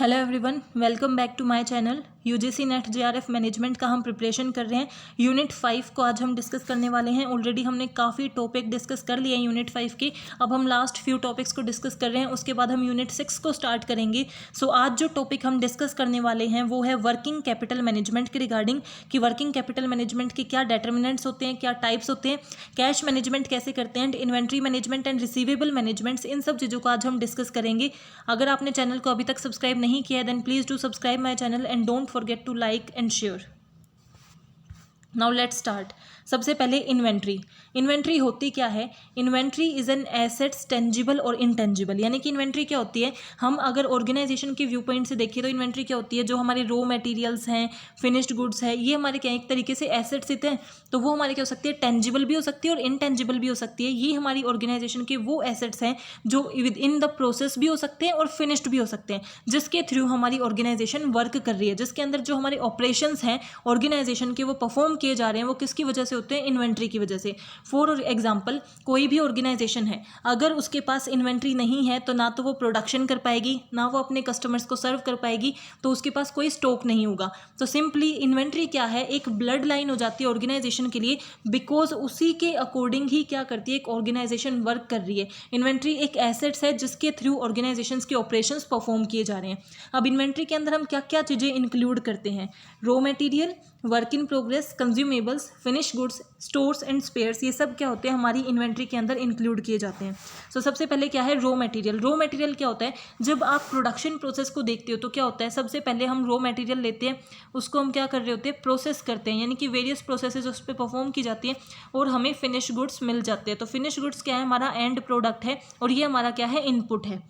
Hello everyone, welcome back to my channel. UGC NET JRF management का हम preparation कर रहे हैं। यूनिट 5 को आज हम डिस्कस करने वाले हैं। ऑलरेडी हमने काफ़ी टॉपिक डिस्कस कर लिए हैं यूनिट 5 के। अब हम लास्ट फ्यू टॉपिक्स को डिस्कस कर रहे हैं, उसके बाद हम यूनिट 6 को स्टार्ट करेंगे। सो आज जो टॉपिक हम डिस्कस करने वाले हैं वो है वर्किंग कैपिटल मैनेजमेंट के रिगार्डिंग, कि वर्किंग कैपिटल मैनेजमेंट के क्या डिटर्मिनेंट्स होते हैं, क्या टाइप्स होते हैं, कैश मैनेजमेंट कैसे करते हैं, inventory management and receivable managements, इन सब चीज़ों को आज हम डिस्कस करेंगे। अगर आपने चैनल को अभी तक सब्सक्राइब नहीं किया है then please do subscribe my channel and don't forget to like and share. Now let's start. सबसे पहले इन्वेंट्री। इन्वेंट्री होती क्या है? Inventory is an assets tangible और इनटेंजिबल। यानी कि इन्वेंट्री क्या होती है, हम अगर ऑर्गेनाइजेशन के व्यू पॉइंट से देखें तो इन्वेंट्री क्या होती है, जो हमारे रॉ मटेरियल्स हैं, फिनिश्ड गुड्स है, ये हमारे क्या एक तरीके से एसेट्स हैं। तो वो हमारे क्या हो सकती है, टेंजिबल भी हो सकती है और इनटेंजिबल भी हो सकती है। ये हमारी ऑर्गेनाइजेशन के वो एसेट्स हैं जो विद इन द प्रोसेस भी हो सकते हैं और फिनिश्ड भी हो सकते हैं, जिसके थ्रू हमारी ऑर्गेनाइजेशन वर्क कर रही है, जिसके अंदर जो हमारे ऑपरेशंस हैं ऑर्गेनाइजेशन के वो परफॉर्म किए जा रहे हैं, वो किसकी वजह से होते हैं, इन्वेंट्री की वजह से। फॉर एग्जांपल, कोई भी ऑर्गेनाइजेशन है, अगर उसके पास इन्वेंट्री नहीं है तो ना तो वो प्रोडक्शन कर पाएगी, ना वो अपने कस्टमर्स को सर्व कर पाएगी, तो उसके पास कोई स्टॉक नहीं होगा। तो सिंपली इन्वेंट्री क्या है, एक ब्लड लाइन हो जाती है ऑर्गेनाइजेशन के लिए, बिकॉज उसी के अकॉर्डिंग ही क्या करती है, एक ऑर्गेनाइजेशन वर्क कर रही है। इन्वेंट्री एक एसेट्स है जिसके थ्रू ऑर्गेनाइजेशंस के ऑपरेशंस परफॉर्म किए जा रहे हैं। अब इन्वेंट्री के अंदर हम क्या क्या चीज़ें इंक्लूड करते हैं, raw material, work in progress, consumables, finish goods, stores and spheres, ये सब क्या होते हैं, हमारी इन्वेंट्री के अंदर इंक्लूड किए जाते हैं। सो सबसे पहले क्या है, रॉ मटेरियल। रॉ मटेरियल क्या होता है, जब आप प्रोडक्शन प्रोसेस को देखते हो तो क्या होता है, सबसे पहले हम रॉ मटेरियल लेते हैं, उसको हम क्या कर रहे होते हैं, प्रोसेस करते हैं, यानी कि वेरियस प्रोसेसेस उस पर परफॉर्म की जाती है और हमें फिनिश गुड्स मिल जाते हैं। तो फिनिश गुड्स क्या है, हमारा एंड प्रोडक्ट है और ये हमारा क्या है, इनपुट है।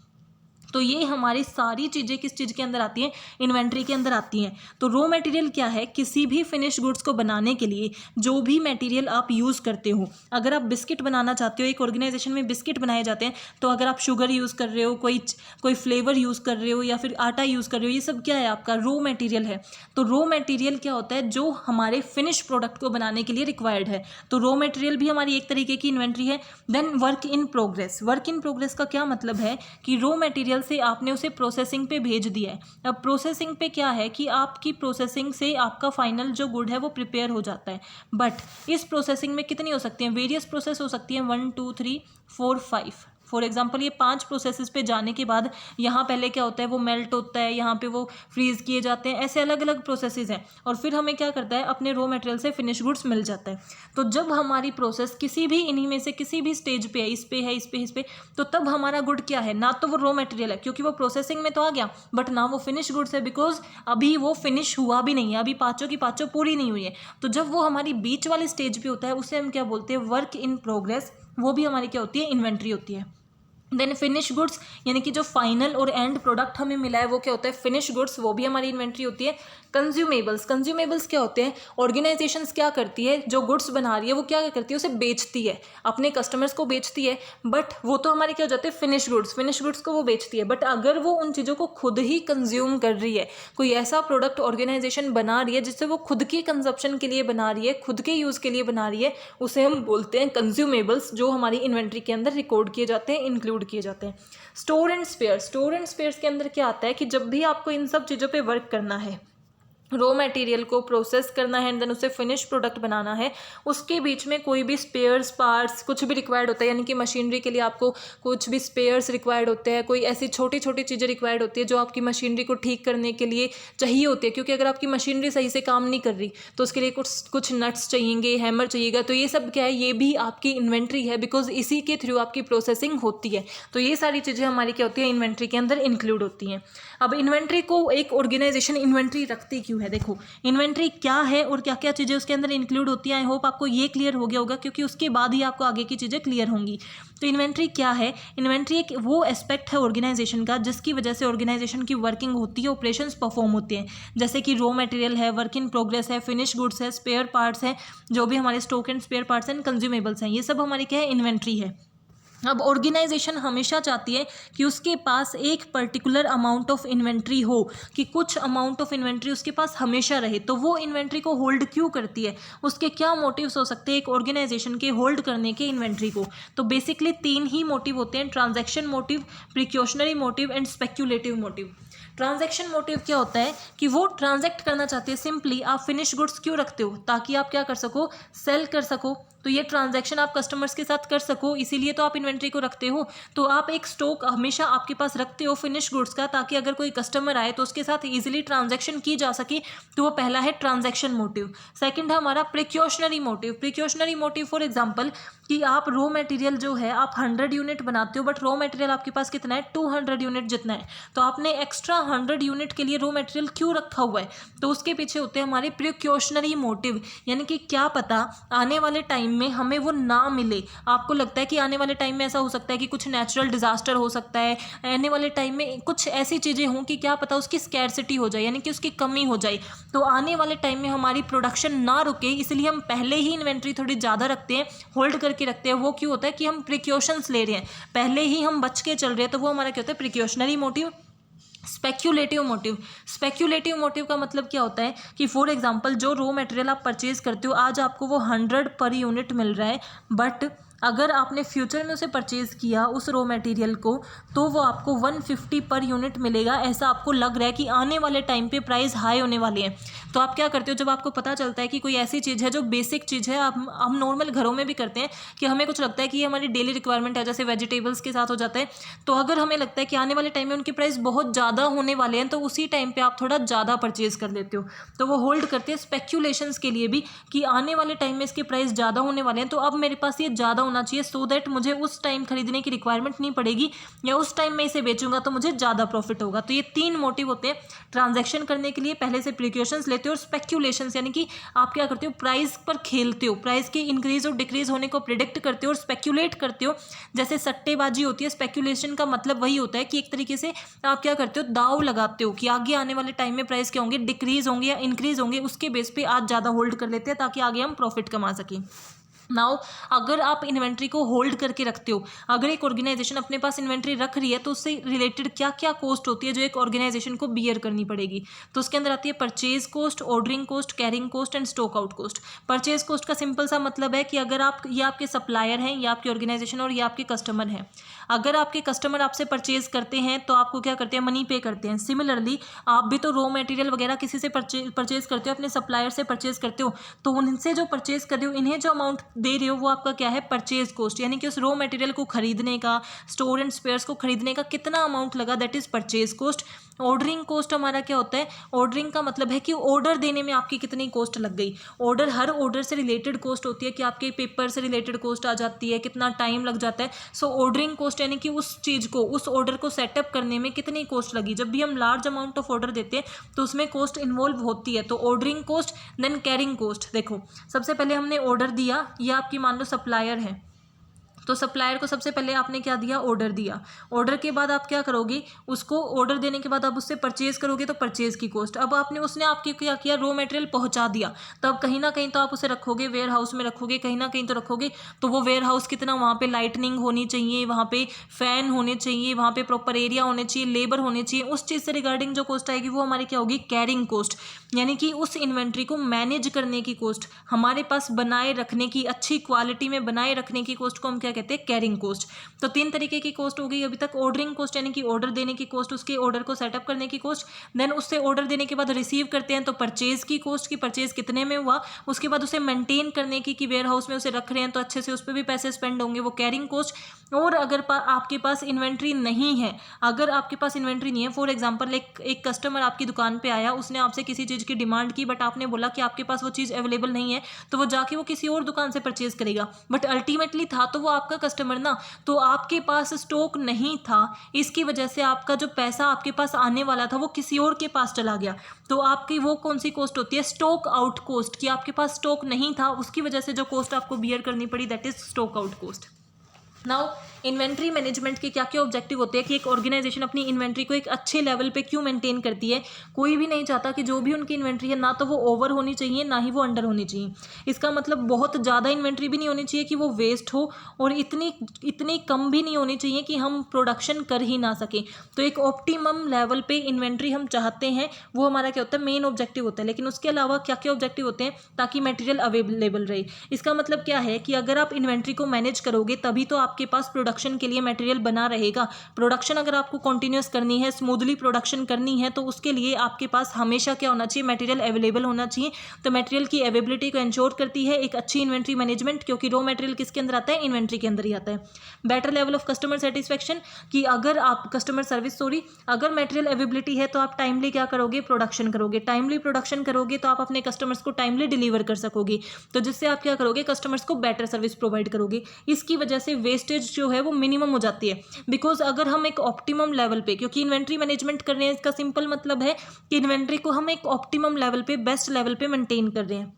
तो ये हमारी सारी चीज़ें किस चीज़ के अंदर आती हैं, इन्वेंट्री के अंदर आती हैं। तो रॉ मटेरियल क्या है, किसी भी फिनिश गुड्स को बनाने के लिए जो भी मटेरियल आप यूज़ करते हो, अगर आप बिस्किट बनाना चाहते हो, एक ऑर्गेनाइजेशन में बिस्किट बनाए जाते हैं, तो अगर आप शुगर यूज़ कर रहे हो, कोई फ्लेवर यूज़ कर रहे हो या फिर आटा यूज़ कर रहे हो, ये सब क्या है, आपका रॉ मटेरियल है। तो रॉ मटेरियल क्या होता है, जो हमारे फिनिश प्रोडक्ट को बनाने के लिए रिक्वायर्ड है। तो रॉ मटेरियल भी हमारी एक तरीके की इन्वेंट्री है। Then work in progress. Work in progress का क्या मतलब है कि रॉ मटेरियल से आपने उसे प्रोसेसिंग पे भेज दिया है। अब प्रोसेसिंग पे क्या है कि आपकी प्रोसेसिंग से आपका फाइनल जो गुड है वो प्रिपेयर हो जाता है। बट इस प्रोसेसिंग में कितनी हो सकती हैं, वेरियस प्रोसेस हो सकती हैं, 1 2 3 4 5। फॉर एग्जाम्पल, ये 5 प्रोसेसेस पे जाने के बाद यहाँ पहले क्या होता है, वो मेल्ट होता है, यहाँ पे वो फ्रीज किए जाते हैं, ऐसे अलग अलग प्रोसेसेस हैं। और फिर हमें क्या करता है, अपने रॉ मटेरियल से फिनिश गुड्स मिल जाता है। तो जब हमारी प्रोसेस किसी भी इन्हीं में से किसी भी स्टेज पे है, इस पे है, इस पे, इस पे, तो तब हमारा गुड क्या है, ना तो वो रॉ मटेरियल है क्योंकि वो प्रोसेसिंग में तो आ गया, बट ना वो फिनिश गुड्स है बिकॉज अभी वो फिनिश हुआ भी नहीं है, अभी पाँचों की पाँचों पूरी नहीं हुई है। तो जब वो हमारी बीच वाले स्टेज पे होता है उसे हम क्या बोलते हैं, वर्क इन प्रोग्रेस। वो भी हमारी क्या होती है, इन्वेंट्री होती है। देन फिनिश गुड्स, यानी कि जो फाइनल और एंड प्रोडक्ट हमें मिला है वो क्या होता है, फिनिश गुड्स, वो भी हमारी इन्वेंट्री होती है। कंज्यूमेबल्स। कंज्यूमेबल्स क्या होते हैं, ऑर्गेनाइजेशंस क्या करती है, जो गुड्स बना रही है वो क्या करती है, उसे बेचती है, अपने कस्टमर्स को बेचती है। बट वो तो हमारे क्या हो जाते हैं, फिनिश गुड्स। फिनिश गुड्स को वो बेचती है, बट अगर वो उन चीज़ों को खुद ही कंज्यूम कर रही है, कोई ऐसा प्रोडक्ट ऑर्गेनाइजेशन बना रही है जिससे वो खुद के कंजप्शन के लिए बना रही है, खुद के यूज़ के लिए बना रही है, उसे हम बोलते हैं कंज्यूमेबल्स, जो हमारी इन्वेंट्री के अंदर रिकॉर्ड किए जाते हैं, इंक्लूड किए जाते हैं। Store and spheres. Store and spheres के अंदर क्या आता है कि जब भी आपको इन सब चीज़ों पे वर्क करना है, रॉ मटेरियल को प्रोसेस करना है एंड देन उसे फिनिश प्रोडक्ट बनाना है, उसके बीच में कोई भी स्पेयर्स, पार्ट्स, कुछ भी रिक्वायर्ड होता है, यानी कि मशीनरी के लिए आपको कुछ भी स्पेयर्स रिक्वायर्ड होते हैं, कोई ऐसी छोटी छोटी चीज़ें रिक्वायर्ड होती है जो आपकी मशीनरी को ठीक करने के लिए चाहिए होती है, क्योंकि अगर आपकी मशीनरी सही से काम नहीं कर रही तो उसके लिए कुछ नट्स चाहिएंगे, हैमर चाहिएगा, तो ये सब क्या है, ये भी आपकी इन्वेंट्री है, बिकॉज इसी के थ्रू आपकी प्रोसेसिंग होती है। तो ये सारी चीज़ें हमारी क्या होती है, इन्वेंट्री के अंदर इंक्लूड होती हैं। अब इन्वेंट्री को एक ऑर्गेनाइजेशन इन्वेंट्री रखती क्यों है, देखो इन्वेंट्री क्या है और क्या क्या चीज़ें उसके अंदर इंक्लूड होती हैं। आई होप आपको ये क्लियर हो गया होगा, क्योंकि उसके बाद ही आपको आगे की चीज़ें क्लियर होंगी। तो इन्वेंट्री क्या है, इन्वेंट्री एक वो एस्पेक्ट है ऑर्गेनाइजेशन का जिसकी वजह से ऑर्गेनाइजेशन की वर्किंग होती है, ऑपरेशंस परफॉर्म होते हैं, जैसे कि रॉ मटेरियल है, वर्क इन प्रोग्रेस है, फिनिश गुड्स है, स्पेयर पार्ट्स है, जो भी हमारे stock and spare parts and consumables हैं, ये सब हमारी क्या है, इन्वेंट्री है। अब ऑर्गेनाइजेशन हमेशा चाहती है कि उसके पास एक पर्टिकुलर अमाउंट ऑफ इन्वेंट्री हो, कि कुछ अमाउंट ऑफ इन्वेंट्री उसके पास हमेशा रहे। तो वो इन्वेंट्री को होल्ड क्यों करती है, उसके क्या मोटिव्स हो सकते हैं एक ऑर्गेनाइजेशन के होल्ड करने के इन्वेंट्री को। तो बेसिकली 3 ही मोटिव होते हैं, transaction motive, precautionary motive and speculative motive. Transaction motive क्या होता है कि वो ट्रांजैक्ट करना चाहते हैं, सिंपली आप फिनिश गुड्स क्यों रखते हो, ताकि आप क्या कर सको, सेल कर सको। तो ये ट्रांजैक्शन आप कस्टमर्स के साथ कर सको, इसीलिए तो आप इन्वेंट्री को रखते हो। तो आप एक स्टॉक हमेशा आपके पास रखते हो फिनिश गुड्स का, ताकि अगर कोई कस्टमर आए तो उसके साथ इजीली ट्रांजैक्शन की जा सके। तो वो पहला है ट्रांजैक्शन मोटिव। सेकंड है हमारा precautionary motive. Precautionary motive for example कि आप रॉ मटेरियल जो है आप 100 यूनिट बनाते हो, बट रॉ मटेरियल आपके पास कितना है, 200 यूनिट जितना है। तो आपने एक्स्ट्रा 100 यूनिट के लिए रॉ मटेरियल क्यों रखा हुआ है, तो उसके पीछे होते हैं हमारे प्रिकॉशनरी मोटिव। यानी कि क्या पता आने वाले टाइम में हमें वो ना मिले। आपको लगता है कि आने वाले टाइम में ऐसा हो सकता है कि कुछ नेचुरल डिजास्टर हो सकता है, आने वाले टाइम में कुछ ऐसी चीज़ें हों कि क्या पता उसकी स्कैरसिटी हो जाए, यानी कि उसकी कमी हो जाए। तो आने वाले टाइम में हमारी प्रोडक्शन ना रुके, इसलिए हम पहले ही इन्वेंट्री थोड़ी ज़्यादा रखते हैं, होल्ड करके रखते हैं। वो क्यों होता है कि हम प्रिकॉशंस ले रहे हैं, पहले ही हम बच के चल रहे हैं। तो वो हमारा क्या होता है, precautionary motive. Speculative motive. Speculative motive का मतलब क्या होता है कि फॉर एग्जांपल जो रॉ मटेरियल आप परचेज करते हो, आज आपको वो 100 पर यूनिट मिल रहा है, बट अगर आपने फ्यूचर में उसे परचेज़ किया उस रॉ मटेरियल को, तो वो आपको 150 पर यूनिट मिलेगा। ऐसा आपको लग रहा है कि आने वाले टाइम पे प्राइस हाई होने वाले हैं। तो आप क्या करते हो, जब आपको पता चलता है कि कोई ऐसी चीज़ है जो बेसिक चीज़ है, हम नॉर्मल घरों में भी करते हैं कि हमें कुछ लगता है कि ये हमारी डेली रिक्वायरमेंट है, जैसे वेजिटेबल्स के साथ हो जाता है। तो अगर हमें लगता है कि आने वाले टाइम में उनके प्राइस बहुत ज़्यादा होने वाले हैं, तो उसी टाइम पर आप थोड़ा ज़्यादा परचेज़ कर लेते हो। तो वो होल्ड करते हैं स्पेक्यूलेशंस के लिए भी, कि आने वाले टाइम में इसके प्राइस ज़्यादा होने वाले हैं, तो अब मेरे पास ये ज़्यादा होना चाहिए, सो दैट मुझे उस टाइम खरीदने की रिक्वायरमेंट नहीं पड़ेगी, या उस टाइम में इसे बेचूंगा तो मुझे ज़्यादा प्रॉफिट होगा। तो ये 3 मोटिव होते हैं ट्रांजैक्शन करने के लिए, पहले से प्रिकॉशंस लेते हो, और स्पेक्यूलेशंस यानी कि आप क्या करते हो, प्राइस पर खेलते हो, प्राइस के इंक्रीज और डिक्रीज होने को प्रिडिक्ट करते हो और स्पेक्यूलेट करते हो। जैसे सट्टेबाजी होती है, स्पेक्यूलेशन का मतलब वही होता है कि एक तरीके से आप क्या करते हो, दाव लगाते हो कि आगे आने वाले टाइम में प्राइस क्या होंगे, डिक्रीज होंगे या इंक्रीज होंगे, उसके बेस पे आज ज़्यादा होल्ड कर लेते हैं ताकि आगे हम प्रॉफिट कमा सकें। नाउ अगर आप इन्वेंट्री को होल्ड करके रखते हो, अगर एक ऑर्गेनाइजेशन अपने पास इन्वेंट्री रख रही है, तो उससे रिलेटेड क्या क्या कॉस्ट होती है जो एक ऑर्गेनाइजेशन को बियर करनी पड़ेगी। तो उसके अंदर आती है purchase cost, ordering cost, carrying cost and stock out cost. Purchase cost का सिंपल सा मतलब है कि अगर आप, ये आपके सप्लायर हैं, ये आपकी ऑर्गेनाइजेशन और ये आपके कस्टमर हैं। अगर आपके कस्टमर आपसे परचेज करते हैं तो आपको क्या करते हैं, मनी पे करते हैं। सिमिलरली आप भी तो रॉ मटेरियल वगैरह किसी से परचेज करते हो, अपने सप्लायर से परचेज करते हो, तो उनसे जो परचेज कर रहे हो, इन्हें जो अमाउंट दे रहे हो, वो आपका क्या है, परचेज कॉस्ट। यानी कि उस रॉ मटेरियल को खरीदने का, स्टोर एंड स्पेयर्स को खरीदने का कितना अमाउंट लगा, that is purchase cost. Ordering cost हमारा क्या होता है, ऑर्डरिंग का मतलब है कि ऑर्डर देने में आपकी कितनी कॉस्ट लग गई। ऑर्डर, हर ऑर्डर से रिलेटेड कॉस्ट होती है कि आपके पेपर से रिलेटेड कॉस्ट आ जाती है, कितना टाइम लग जाता है। सो ऑर्डरिंग कॉस्ट यानी कि उस चीज़ को, उस ऑर्डर को सेटअप करने में कितनी कॉस्ट लगी। जब भी हम लार्ज अमाउंट ऑफ ऑर्डर देते हैं तो उसमें कॉस्ट इन्वॉल्व होती है। तो ordering cost, then carrying cost. देखो सबसे पहले हमने ऑर्डर दिया, ये आपकी मान लो सप्लायर है, तो सप्लायर को सबसे पहले आपने क्या दिया, ऑर्डर दिया। ऑर्डर के बाद आप क्या करोगे, उसको ऑर्डर देने के बाद आप उससे परचेज करोगे, तो परचेज की कॉस्ट। अब आपने, उसने आपके क्या किया, रॉ मटेरियल पहुंचा दिया, तब कहीं ना कहीं तो आप उसे रखोगे, वेयर हाउस में रखोगे, कहीं ना कहीं तो रखोगे। तो वो वेयर हाउस कितना, वहाँ पे लाइटनिंग होनी चाहिए, वहाँ पे फैन होने चाहिए, वहाँ पे प्रॉपर एरिया होने चाहिए, लेबर होने चाहिए। उस चीज़ से रिगार्डिंग जो कॉस्ट आएगी वो हमारी क्या होगी, कैरिंग कॉस्ट। यानी कि उस इन्वेंट्री को मैनेज करने की कॉस्ट, हमारे पास बनाए रखने की, अच्छी क्वालिटी में बनाए रखने की कॉस्ट को हम क्या कहते हैं, कैरिंग कॉस्ट। तो 3 तरीके की कॉस्ट हो गई अभी तक। ऑर्डरिंग कॉस्ट यानी कि ऑर्डर देने की कॉस्ट, उसके ऑर्डर को सेटअप करने की कॉस्ट। देन उससे ऑर्डर देने के बाद रिसीव करते हैं तो परचेज की कॉस्ट, की परचेज कितने में हुआ। उसके बाद उसे मेंटेन करने की, कि वेयर हाउस में उसे रख रहे हैं तो अच्छे से उस पर भी पैसे स्पेंड होंगे, वो कैरिंग कॉस्ट। और अगर आपके पास इन्वेंट्री नहीं है, अगर आपके पास इन्वेंट्री नहीं है, फॉर एग्जांपल एक कस्टमर आपकी दुकान पे आया, उसने आपसे किसी चीज़ की डिमांड की, बट आपने बोला कि आपके पास वो चीज़ अवेलेबल नहीं है, तो वो जाके वो किसी और दुकान से परचेज करेगा, बट अल्टीमेटली था तो वो आपका कस्टमर ना, तो आपके पास स्टॉक नहीं था, इसकी वजह से आपका जो पैसा आपके पास आने वाला था वो किसी और के पास चला गया। तो आपकी वो कौन सी कॉस्ट होती है, स्टॉक आउट कॉस्ट, कि आपके पास स्टॉक नहीं था, उसकी वजह से जो कॉस्ट आपको बियर करनी पड़ी, that is stock out cost. Now inventory management के क्या क्या ऑब्जेक्टिव होते हैं कि एक ऑर्गेनाइजेशन अपनी इन्वेंट्री को एक अच्छे लेवल पे क्यों मेंटेन करती है। कोई भी नहीं चाहता कि जो भी उनकी इन्वेंट्री है ना तो वो ओवर होनी चाहिए ना ही वो अंडर होनी चाहिए। इसका मतलब बहुत ज़्यादा इन्वेंट्री भी नहीं होनी चाहिए कि वो वेस्ट हो, और इतनी कम भी नहीं होनी चाहिए कि हम प्रोडक्शन कर ही ना सकें। तो एक ऑप्टिमम लेवल पे इन्वेंट्री हम चाहते हैं, वो हमारा क्या होता है, मेन ऑब्जेक्टिव होता है। लेकिन उसके अलावा क्या क्या ऑब्जेक्टिव होते हैं, ताकि मटेरियल अवेलेबल रहे। इसका मतलब क्या है कि अगर आप इन्वेंट्री को मैनेज करोगे तभी तो आपके पास प्रोडक्शन के लिए मटेरियल बना रहेगा। प्रोडक्शन अगर आपको कंटिन्यूस करनी है, स्मूथली प्रोडक्शन करनी है, तो उसके लिए आपके पास हमेशा क्या होना चाहिए, मटेरियल अवेलेबल होना चाहिए। तो मटेरियल की अवेलेबिलिटी को इंश्योर करती है एक अच्छी इन्वेंट्री मैनेजमेंट, क्योंकि रॉ मटेरियल किसके अंदर आता है, इन्वेंट्री के अंदर ही आता है। Better level of customer satisfaction, कि अगर आप कस्टमर सर्विस अगर मटेरियल अवेलेबिलिटी है तो आप टाइमली क्या करोगे, प्रोडक्शन करोगे। टाइमली प्रोडक्शन करोगे तो आप अपने कस्टमर्स को टाइमली डिलीवर कर सकोगे, तो जिससे आप क्या करोगे, कस्टमर्स को बेटर सर्विस प्रोवाइड करोगे। इसकी वजह से वेस्टेज जो है वो मिनिमम हो जाती है। बिकॉज अगर हम एक ऑप्टिमम लेवल पे, क्योंकि इन्वेंट्री मैनेजमेंट कर रहे हैं, इसका सिंपल मतलब है कि इन्वेंट्री को हम एक ऑप्टिमम लेवल पे, बेस्ट लेवल पे मेंटेन कर रहे हैं।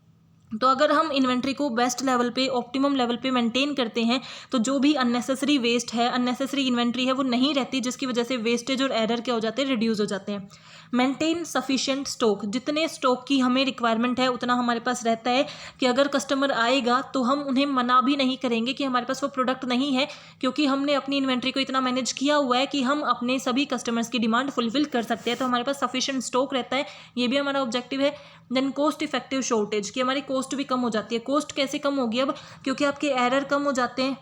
तो अगर हम इन्वेंट्री को बेस्ट लेवल पे, ऑप्टिमम लेवल पे मेंटेन करते हैं, तो जो भी अननेसेसरी वेस्ट है, अननेसेसरी इन्वेंट्री है, वो नहीं रहती, जिसकी वजह से वेस्टेज और एरर क्या हो जाते हैं, रिड्यूस हो जाते हैं। मेंटेन सफिशिएंट स्टॉक, जितने स्टॉक की हमें रिक्वायरमेंट है उतना हमारे पास रहता है, कि अगर कस्टमर आएगा तो हम उन्हें मना भी नहीं करेंगे कि हमारे पास वो प्रोडक्ट नहीं है, क्योंकि हमने अपनी इन्वेंट्री को इतना मैनेज किया हुआ है कि हम अपने सभी कस्टमर्स की डिमांड फुलफिल कर सकते हैं। तो हमारे पास सफिशिएंट स्टॉक रहता है, ये भी हमारा ऑब्जेक्टिव है। देन कॉस्ट इफेक्टिव शॉर्टेज, कि हमारी कॉस्ट भी कम हो जाती है। कॉस्ट कैसे कम होगी अब, क्योंकि आपके एरर कम हो जाते हैं,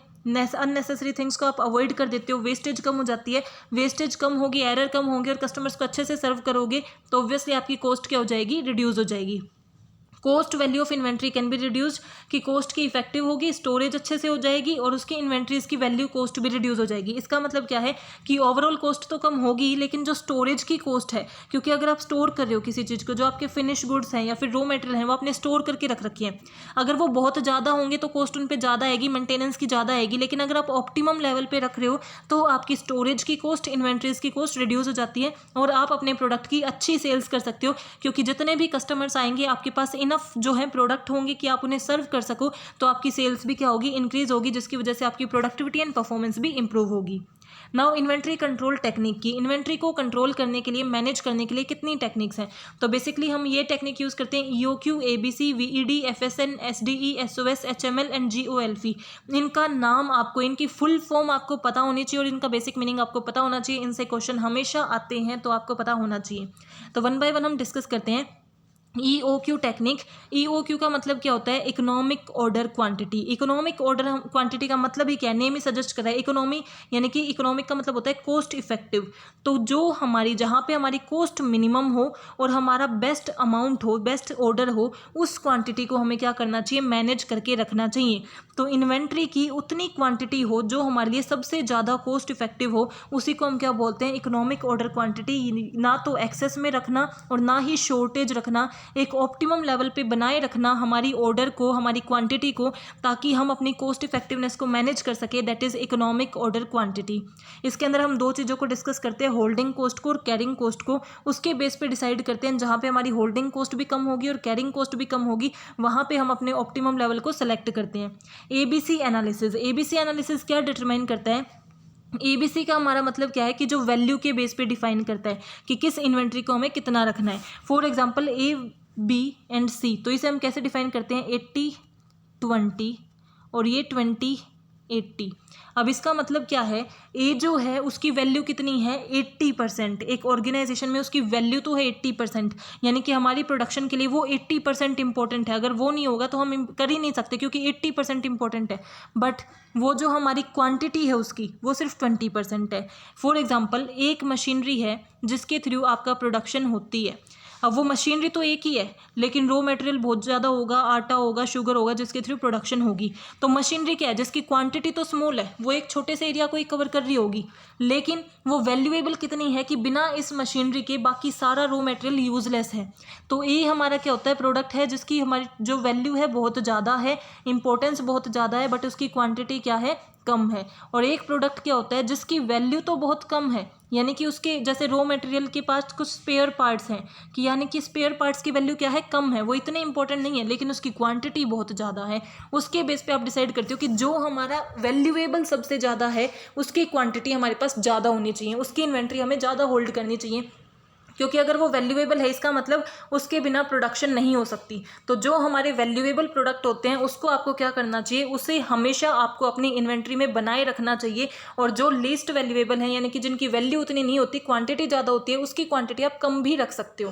अननेसेसरी थिंग्स को आप अवॉइड कर देते हो, वेस्टेज कम हो जाती है। वेस्टेज कम होगी, एरर कम होंगे, और कस्टमर्स को अच्छे से सर्व करोगे, तो ऑब्वियसली आपकी कॉस्ट क्या हो जाएगी, रिड्यूस हो जाएगी। Cost value of inventory can be reduced, कि कॉस्ट की इफेक्टिव होगी, स्टोरेज अच्छे से हो जाएगी, और उसकी इन्वेंट्रीज की वैल्यू कॉस्ट भी रिड्यूस हो जाएगी। इसका मतलब क्या है कि ओवरऑल कॉस्ट तो कम होगी, लेकिन जो स्टोरेज की कॉस्ट है, क्योंकि अगर आप स्टोर कर रहे हो किसी चीज़ को, जो आपके फिनिश गुड्स हैं या फिर रॉ मटेरियल हैं, वो आपने स्टोर करके रख रखी है, अगर वो बहुत ज़्यादा होंगे तो कॉस्ट उन पर ज़्यादा आएगी, मेंटेनेंस की ज़्यादा आएगी। लेकिन अगर आप ऑप्टिमम लेवल पर रख रहे हो तो आपकी स्टोरेज की कॉस्ट, इन्वेंट्रीज की कॉस्ट रिड्यूस हो जाती है, और आप अपने प्रोडक्ट की अच्छी सेल्स कर सकते हो, क्योंकि जितने भी कस्टमर्स आएंगे आपके पास इनफ जो है प्रोडक्ट होंगे कि आप उन्हें सर्व कर सको, तो आपकी सेल्स भी क्या होगी, इंक्रीज होगी, जिसकी वजह से आपकी प्रोडक्टिविटी एंड परफॉर्मेंस भी इंप्रूव होगी। नाउ इन्वेंट्री कंट्रोल टेक्निक, की इन्वेंट्री को कंट्रोल करने के लिए, मैनेज करने के लिए कितनी टेक्निक्स हैं। तो बेसिकली हम ये टेक्निक यूज़ करते हैं, EOQ, ABC, VED, FSN, SDE, SOS, HML and GOLF। इनका नाम आपको, इनकी फुल फॉर्म आपको पता होनी चाहिए, और इनका बेसिक मीनिंग आपको पता होना चाहिए। इनसे क्वेश्चन हमेशा आते हैं, तो आपको पता होना चाहिए। तो वन बाय वन हम डिस्कस करते हैं। EOQ टेक्निक, EOQ का मतलब क्या होता है, economic order quantity. Economic order quantity का मतलब ही क्या है, नेम ही सजेस्ट कर रहा है। इकोनॉमी यानी कि इकोनॉमिक का मतलब होता है कॉस्ट इफेक्टिव। तो जो हमारी, जहाँ पे हमारी कॉस्ट मिनिमम हो और हमारा बेस्ट अमाउंट हो, बेस्ट ऑर्डर हो, उस क्वांटिटी को हमें क्या करना चाहिए, मैनेज करके रखना चाहिए। तो इन्वेंट्री की उतनी क्वांटिटी हो जो हमारे लिए सबसे ज़्यादा कॉस्ट इफेक्टिव हो, उसी को हम क्या बोलते हैं, इकोनॉमिक ऑर्डर क्वांटिटी। ना तो एक्सेस में रखना और ना ही शॉर्टेज रखना, एक ऑप्टिमम लेवल पे बनाए रखना हमारी ऑर्डर को, हमारी क्वांटिटी को, ताकि हम अपनी कॉस्ट इफेक्टिवनेस को मैनेज कर सके। That is economic order quantity. इसके अंदर हम दो चीज़ों को डिस्कस करते हैं, होल्डिंग कॉस्ट को और कैरिंग कॉस्ट को। उसके बेस पे डिसाइड करते हैं, जहाँ पे हमारी होल्डिंग कॉस्ट भी कम होगी और कैरिंग कॉस्ट भी कम होगी, वहाँ पे हम अपने ऑप्टिमम लेवल को सेलेक्ट करते हैं। ABC एनालिसिस, ABC एनालिसिस क्या डिटरमाइन करता है, ABC का हमारा मतलब क्या है कि जो वैल्यू के बेस पे डिफाइन करता है कि किस इन्वेंट्री को हमें कितना रखना है। For example A, B and C, तो इसे हम कैसे डिफाइन करते हैं, 80-20 और ये 20-80। अब इसका मतलब क्या है, A जो है उसकी वैल्यू कितनी है, 80%। एक ऑर्गेनाइजेशन में उसकी वैल्यू तो है 80%, यानी कि हमारी प्रोडक्शन के लिए वो 80% इंपॉर्टेंट है। अगर वो नहीं होगा तो हम कर ही नहीं सकते, क्योंकि 80% इंपॉर्टेंट है। बट वो जो हमारी क्वांटिटी है उसकी, वो सिर्फ 20% है। फॉर एग्जांपल, एक मशीनरी है जिसके थ्रू आपका प्रोडक्शन होती है। अब वो मशीनरी तो एक ही है, लेकिन रॉ मटेरियल बहुत ज़्यादा होगा, आटा होगा, शुगर होगा, जिसके थ्रू प्रोडक्शन होगी। तो मशीनरी क्या है, जिसकी क्वांटिटी तो स्मॉल है, वो एक छोटे से एरिया को ही कवर कर रही होगी, लेकिन वो वैल्यूएबल कितनी है कि बिना इस मशीनरी के बाकी सारा रॉ मटेरियल यूजलेस है। तो ये हमारा क्या होता है, प्रोडक्ट है जिसकी हमारी जो वैल्यू है बहुत ज़्यादा है, इंपॉर्टेंस बहुत ज़्यादा है, बट उसकी क्वांटिटी क्या है, कम है, और एक प्रोडक्ट क्या होता है जिसकी वैल्यू तो बहुत कम है, यानी कि उसके जैसे रॉ मटेरियल के पास कुछ स्पेयर पार्ट्स हैं, कि यानी कि स्पेयर पार्ट्स की वैल्यू क्या है, कम है, वो इतने इंपॉर्टेंट नहीं है, लेकिन उसकी क्वांटिटी बहुत ज़्यादा है। उसके बेस पे आप डिसाइड करते हो कि जो हमारा वैल्यूएबल सबसे ज़्यादा है उसकी क्वांटिटी हमारे पास ज़्यादा होनी चाहिए, उसकी इन्वेंट्री हमें ज़्यादा होल्ड करनी चाहिए, क्योंकि अगर वो वैल्यूएबल है इसका मतलब उसके बिना प्रोडक्शन नहीं हो सकती। तो जो हमारे वैल्यूएबल प्रोडक्ट होते हैं उसको आपको क्या करना चाहिए, उसे हमेशा आपको अपनी इन्वेंट्री में बनाए रखना चाहिए, और जो लीस्ट वैल्यूएबल है यानी कि जिनकी वैल्यू उतनी नहीं होती, क्वांटिटी ज़्यादा होती है, उसकी क्वांटिटी आप कम भी रख सकते हो।